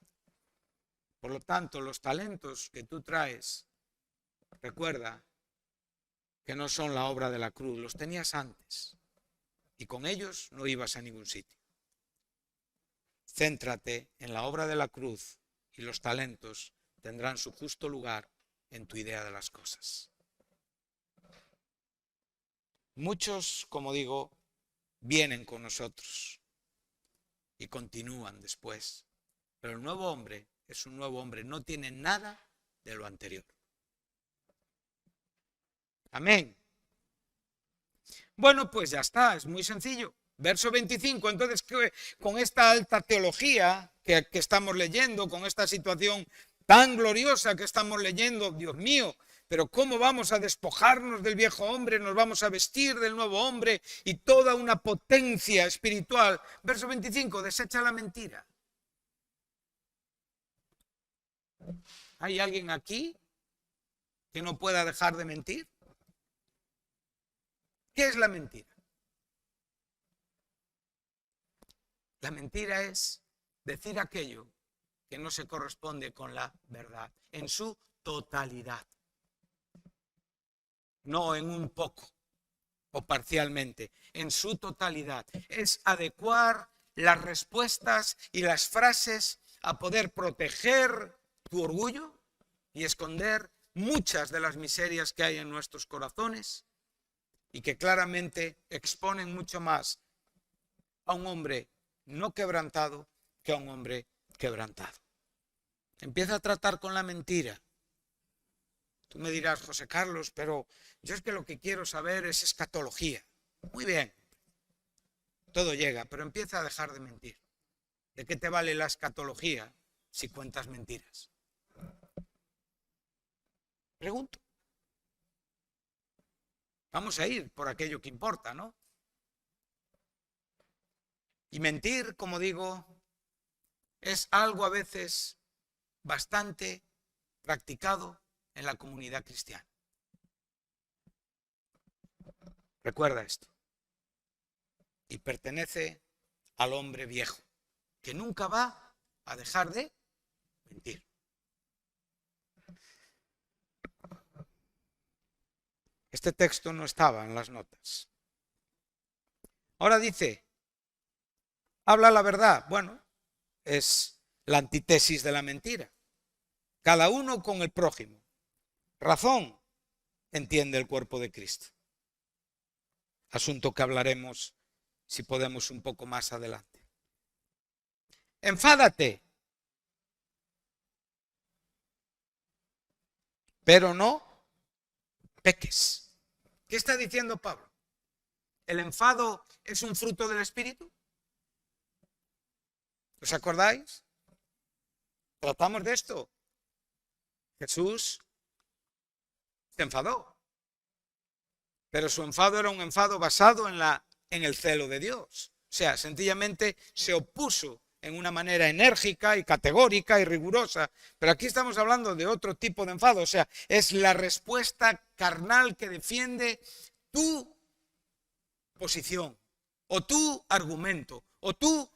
Por lo tanto, los talentos que tú traes, recuerda que no son la obra de la cruz, los tenías antes y con ellos no ibas a ningún sitio. Céntrate en la obra de la cruz y los talentos tendrán su justo lugar en tu idea de las cosas. Muchos, como digo, vienen con nosotros y continúan después, pero el nuevo hombre es un nuevo hombre, no tiene nada de lo anterior. Amén. Bueno, pues ya está, es muy sencillo. Verso 25, entonces con esta alta teología que estamos leyendo, con esta situación tan gloriosa que estamos leyendo, Dios mío, pero ¿cómo vamos a despojarnos del viejo hombre? Nos vamos a vestir del nuevo hombre y toda una potencia espiritual. Verso 25, desecha la mentira. ¿Hay alguien aquí que no pueda dejar de mentir? ¿Qué es la mentira? La mentira es decir aquello que no se corresponde con la verdad, en su totalidad. No en un poco o parcialmente, en su totalidad. Es adecuar las respuestas y las frases a poder proteger tu orgullo y esconder muchas de las miserias que hay en nuestros corazones y que claramente exponen mucho más a un hombre no quebrantado que a un hombre quebrantado. Empieza a tratar con la mentira. Tú me dirás, José Carlos, pero yo es que lo que quiero saber es escatología. Muy bien, todo llega, pero empieza a dejar de mentir. ¿De qué te vale la escatología si cuentas mentiras? Pregunto. Vamos a ir por aquello que importa, ¿no? Y mentir, como digo, es algo a veces bastante practicado en la comunidad cristiana. Recuerda esto. Y pertenece al hombre viejo, que nunca va a dejar de mentir. Este texto no estaba en las notas. Ahora dice, habla la verdad. Bueno, es la antítesis de la mentira. Cada uno con el prójimo. Razón, entiende el cuerpo de Cristo. Asunto que hablaremos, si podemos, un poco más adelante. Enfádate, pero no peques. ¿Qué está diciendo Pablo? ¿El enfado es un fruto del Espíritu? ¿Os acordáis? Tratamos de esto. Jesús se enfadó, pero su enfado era un enfado basado en el celo de Dios. O sea, sencillamente se opuso en una manera enérgica y categórica y rigurosa. Pero aquí estamos hablando de otro tipo de enfado. O sea, es la respuesta carnal que defiende tu posición, o tu argumento, o tu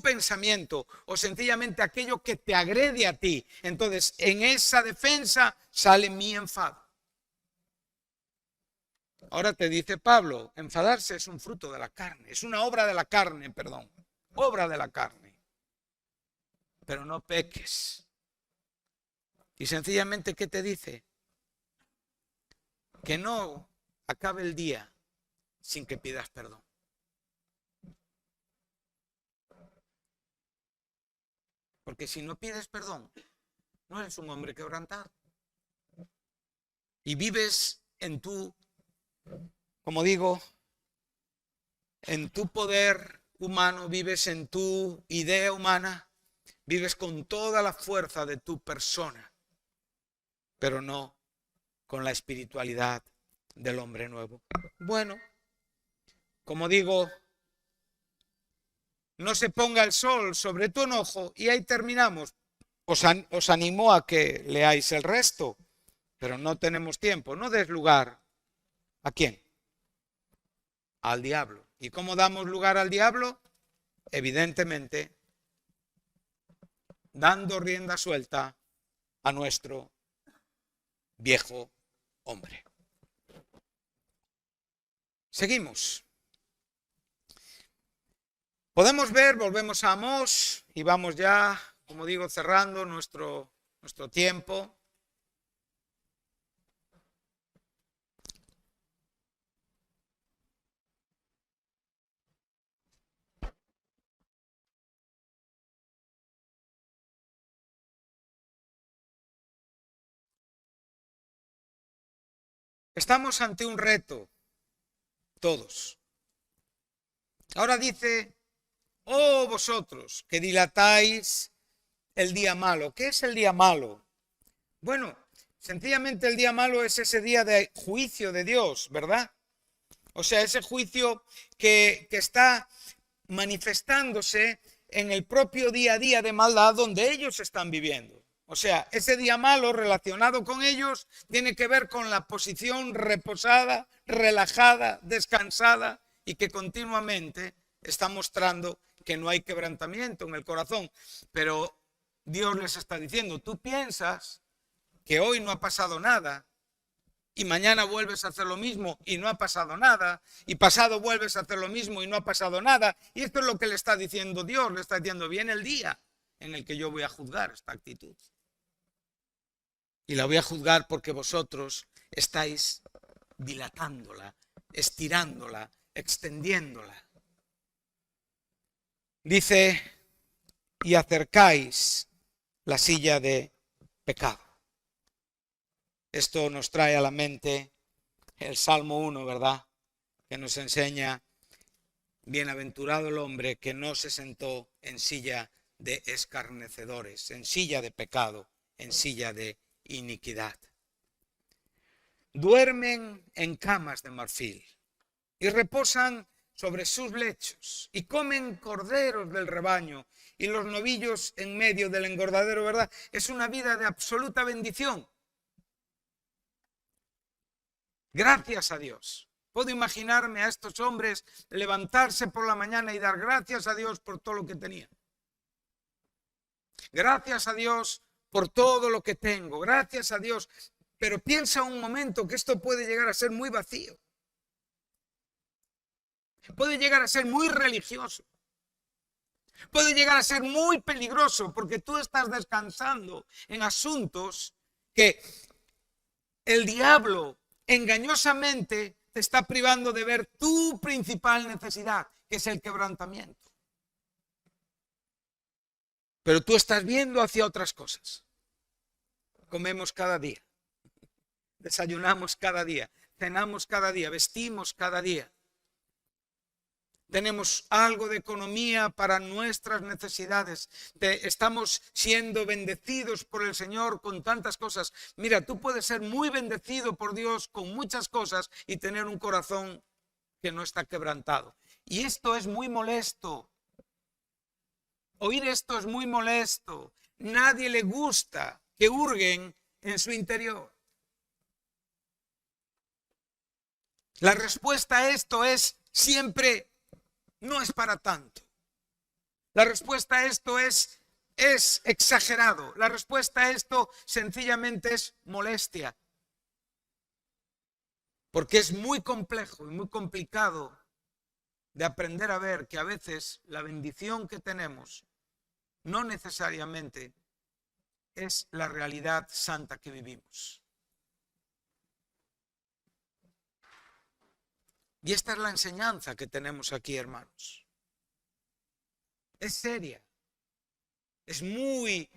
pensamiento, o sencillamente aquello que te agrede a ti. Entonces, en esa defensa sale mi enfado. Ahora te dice Pablo, enfadarse es un fruto de la carne, es una obra de la carne, perdón, obra de la carne. Pero no peques. Y sencillamente, ¿qué te dice? Que no acabe el día sin que pidas perdón. Porque si no pides perdón, no eres un hombre quebrantado. Y vives en tu, como digo, en tu poder humano, vives en tu idea humana, vives con toda la fuerza de tu persona, pero no con la espiritualidad del hombre nuevo. Bueno, como digo, no se ponga el sol sobre tu enojo y ahí terminamos. Os animo a que leáis el resto, pero no tenemos tiempo. No des lugar. ¿A quién? Al diablo. ¿Y cómo damos lugar al diablo? Evidentemente, dando rienda suelta a nuestro viejo hombre. Seguimos. Podemos ver, volvemos a Amós y vamos ya, como digo, cerrando nuestro tiempo. Estamos ante un reto, todos. Ahora dice, oh vosotros que dilatáis el día malo. ¿Qué es el día malo? Bueno, sencillamente el día malo es ese día de juicio de Dios, ¿verdad? O sea, ese juicio que está manifestándose en el propio día a día de maldad donde ellos están viviendo. O sea, ese día malo relacionado con ellos tiene que ver con la posición reposada, relajada, descansada y que continuamente está mostrando que no hay quebrantamiento en el corazón. Pero Dios les está diciendo, tú piensas que hoy no ha pasado nada y mañana vuelves a hacer lo mismo y no ha pasado nada, y pasado vuelves a hacer lo mismo y no ha pasado nada. Y esto es lo que le está diciendo Dios, le está diciendo, viene el día en el que yo voy a juzgar esta actitud. Y la voy a juzgar porque vosotros estáis dilatándola, estirándola, extendiéndola. Dice, y acercáis la silla de pecado. Esto nos trae a la mente el Salmo 1, ¿verdad? Que nos enseña, bienaventurado el hombre que no se sentó en silla de escarnecedores, en silla de pecado, en silla de iniquidad. Duermen en camas de marfil y reposan sobre sus lechos y comen corderos del rebaño y los novillos en medio del engordadero, ¿verdad? Es una vida de absoluta bendición. Gracias a Dios. Puedo imaginarme a estos hombres levantarse por la mañana y dar gracias a Dios por todo lo que tenían. Gracias a Dios por todo lo que tengo. Gracias a Dios. Pero piensa un momento que esto puede llegar a ser muy vacío. Puede llegar a ser muy religioso. Puede llegar a ser muy peligroso porque tú estás descansando en asuntos que el diablo engañosamente te está privando de ver tu principal necesidad, que es el quebrantamiento. Pero tú estás viendo hacia otras cosas. Comemos cada día, desayunamos cada día, cenamos cada día, vestimos cada día. Tenemos algo de economía para nuestras necesidades. Estamos siendo bendecidos por el Señor con tantas cosas. Mira, tú puedes ser muy bendecido por Dios con muchas cosas y tener un corazón que no está quebrantado. Y esto es muy molesto. Oír esto es muy molesto. Nadie le gusta que hurguen en su interior. La respuesta a esto es siempre: no es para tanto. La respuesta a esto es exagerado. La respuesta a esto sencillamente es molestia. Porque es muy complejo y muy complicado de aprender a ver que a veces la bendición que tenemos no necesariamente es la realidad santa que vivimos. Y esta es la enseñanza que tenemos aquí, hermanos. Es seria. Es muy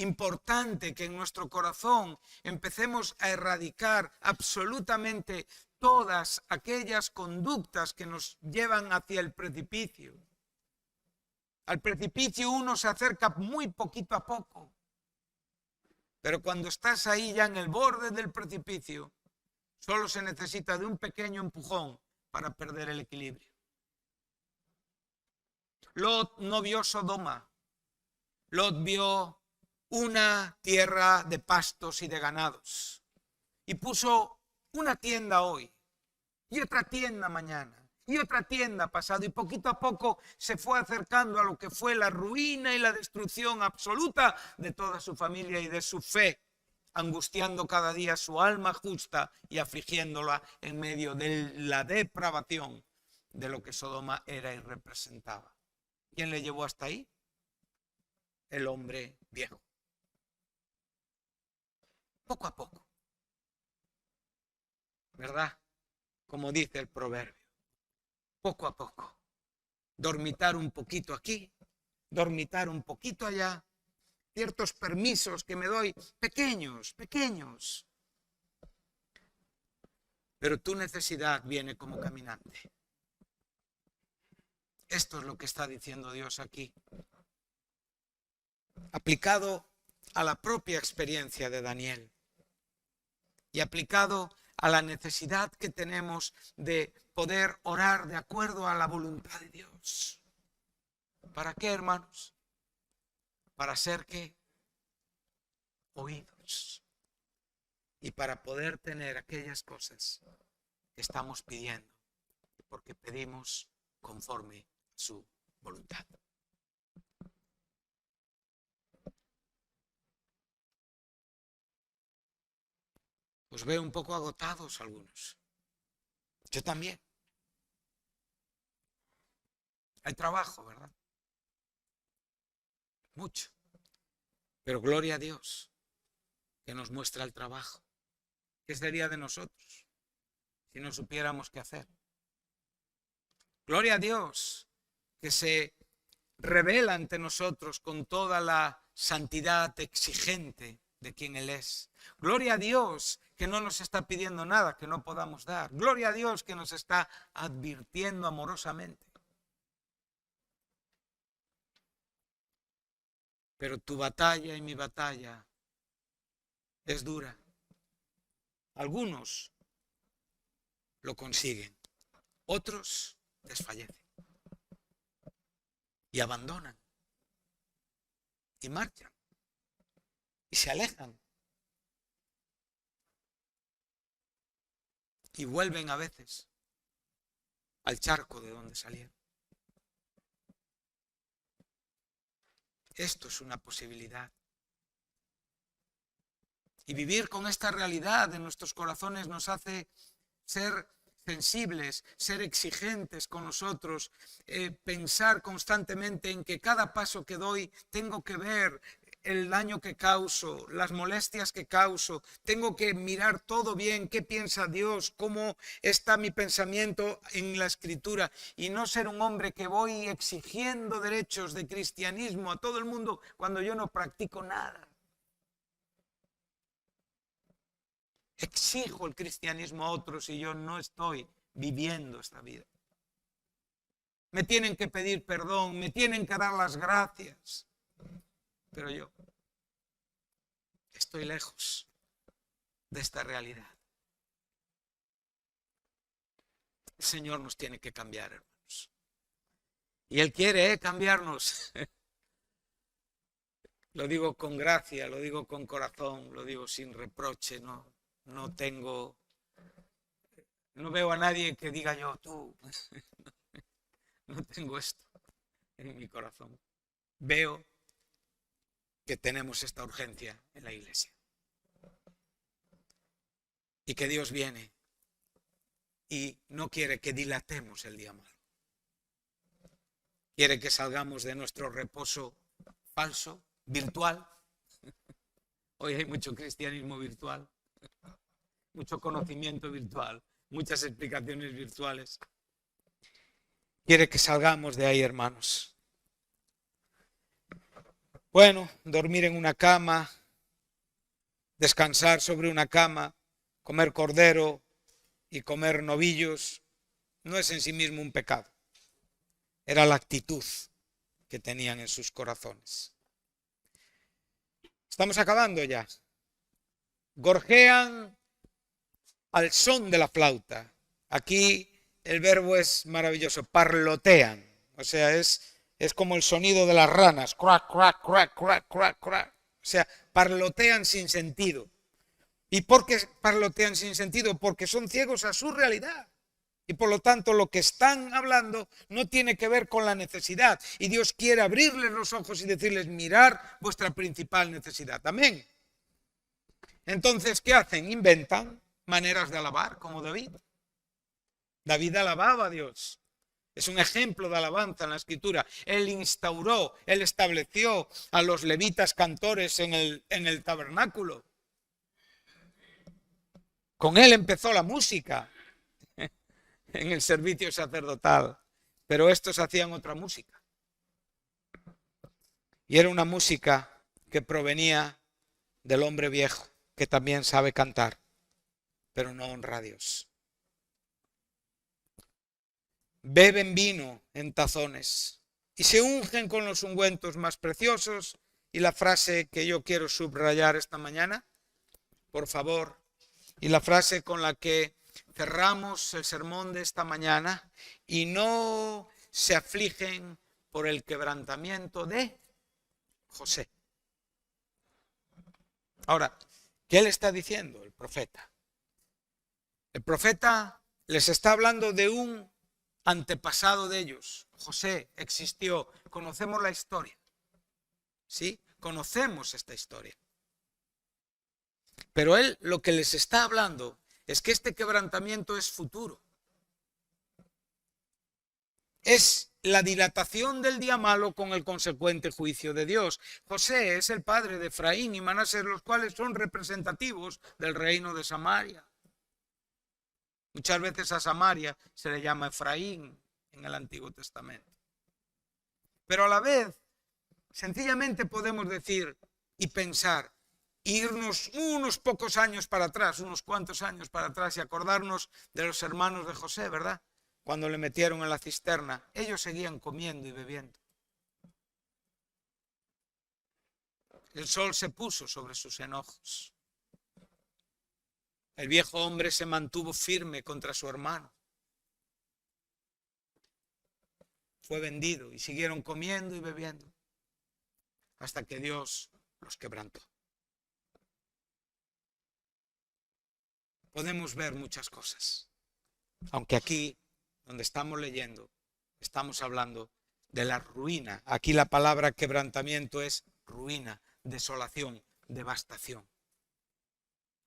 importante que en nuestro corazón empecemos a erradicar absolutamente todas aquellas conductas que nos llevan hacia el precipicio. Al precipicio uno se acerca muy poquito a poco, pero cuando estás ahí ya en el borde del precipicio, solo se necesita de un pequeño empujón para perder el equilibrio. Lot no vio Sodoma. Lot vio una tierra de pastos y de ganados. Y puso una tienda hoy, y otra tienda mañana, y otra tienda pasado. Y poquito a poco se fue acercando a lo que fue la ruina y la destrucción absoluta de toda su familia y de su fe, angustiando cada día su alma justa y afligiéndola en medio de la depravación de lo que Sodoma era y representaba. ¿Quién le llevó hasta ahí? El hombre viejo. Poco a poco. ¿Verdad? Como dice el proverbio. Poco a poco. Dormitar un poquito aquí, dormitar un poquito allá. Ciertos permisos que me doy, pequeños, pequeños. Pero tu necesidad viene como caminante. Esto es lo que está diciendo Dios aquí. Aplicado a la propia experiencia de Daniel y aplicado a la necesidad que tenemos de poder orar de acuerdo a la voluntad de Dios. ¿Para qué, hermanos? Para ser ¿qué? Oídos. Y para poder tener aquellas cosas que estamos pidiendo, porque pedimos conforme a su voluntad. Os veo un poco agotados algunos. Yo también. Hay trabajo, ¿verdad? Mucho. Pero gloria a Dios que nos muestra el trabajo. ¿Qué sería de nosotros si no supiéramos qué hacer? Gloria a Dios que se revela ante nosotros con toda la santidad exigente de quien Él es. Gloria a Dios que no nos está pidiendo nada que no podamos dar. Gloria a Dios que nos está advirtiendo amorosamente. Pero tu batalla y mi batalla es dura. Algunos lo consiguen, otros desfallecen y abandonan y marchan y se alejan y vuelven a veces al charco de donde salieron. Esto es una posibilidad. Y vivir con esta realidad en nuestros corazones nos hace ser sensibles, ser exigentes con nosotros, pensar constantemente en que cada paso que doy tengo que ver el daño que causo, las molestias que causo, tengo que mirar todo bien, qué piensa Dios, cómo está mi pensamiento en la Escritura, y no ser un hombre que voy exigiendo derechos de cristianismo a todo el mundo cuando yo no practico nada. Exijo el cristianismo a otros y yo no estoy viviendo esta vida. Me tienen que pedir perdón, me tienen que dar las gracias. Pero yo estoy lejos de esta realidad. El Señor nos tiene que cambiar, hermanos. Y Él quiere cambiarnos. Lo digo con gracia, lo digo con corazón, lo digo sin reproche, no veo a nadie que diga yo, tú, no tengo esto en mi corazón. Veo que tenemos esta urgencia en la iglesia. Y que Dios viene y no quiere que dilatemos el día malo. Quiere que salgamos de nuestro reposo falso, virtual. Hoy hay mucho cristianismo virtual, mucho conocimiento virtual, muchas explicaciones virtuales. Quiere que salgamos de ahí, hermanos. Bueno, dormir en una cama, descansar sobre una cama, comer cordero y comer novillos, no es en sí mismo un pecado. Era la actitud que tenían en sus corazones. Estamos acabando ya. Gorjean al son de la flauta. Aquí el verbo es maravilloso, parlotean. O sea, es como el sonido de las ranas. Crack, crack, crack, crack, crack, crack. O sea, parlotean sin sentido. ¿Y por qué parlotean sin sentido? Porque son ciegos a su realidad. Y por lo tanto lo que están hablando no tiene que ver con la necesidad. Y Dios quiere abrirles los ojos y decirles, mirar vuestra principal necesidad. Amén. Entonces, ¿qué hacen? Inventan maneras de alabar, como David. David alababa a Dios. Es un ejemplo de alabanza en la Escritura. Él instauró, él estableció a los levitas cantores en el tabernáculo. Con él empezó la música en el servicio sacerdotal. Pero estos hacían otra música. Y era una música que provenía del hombre viejo, que también sabe cantar, pero no honra a Dios. Beben vino en tazones y se ungen con los ungüentos más preciosos. Y la frase que yo quiero subrayar esta mañana, por favor, y la frase con la que cerramos el sermón de esta mañana, y no se afligen por el quebrantamiento de José. Ahora, ¿qué le está diciendo el profeta? El profeta les está hablando de un antepasado de ellos. José existió, conocemos la historia. ¿Sí? Conocemos esta historia. Pero él lo que les está hablando es que este quebrantamiento es futuro. Es la dilatación del día malo con el consecuente juicio de Dios. José es el padre de Efraín y Manasés, los cuales son representativos del reino de Samaria. Muchas veces a Samaria se le llama Efraín en el Antiguo Testamento. Pero a la vez, sencillamente podemos decir y pensar, irnos unos pocos años para atrás, unos cuantos años para atrás y acordarnos de los hermanos de José, ¿verdad? Cuando le metieron en la cisterna, ellos seguían comiendo y bebiendo. El sol se puso sobre sus enojos. El viejo hombre se mantuvo firme contra su hermano. Fue vendido y siguieron comiendo y bebiendo hasta que Dios los quebrantó. Podemos ver muchas cosas, aunque aquí, donde estamos leyendo, estamos hablando de la ruina. Aquí la palabra quebrantamiento es ruina, desolación, devastación.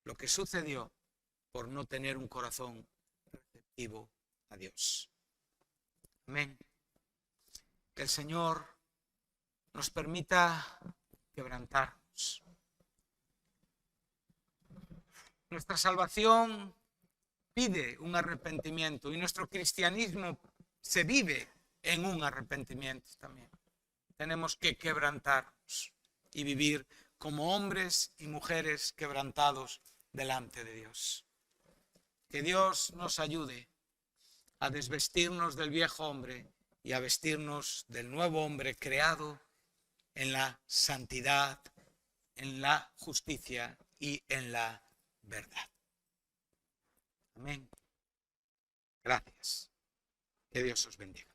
Lo que sucedió por no tener un corazón receptivo a Dios. Amén. Que el Señor nos permita quebrantarnos. Nuestra salvación pide un arrepentimiento y nuestro cristianismo se vive en un arrepentimiento también. Tenemos que quebrantarnos y vivir como hombres y mujeres quebrantados delante de Dios. Que Dios nos ayude a desvestirnos del viejo hombre y a vestirnos del nuevo hombre creado en la santidad, en la justicia y en la verdad. Amén. Gracias. Que Dios os bendiga.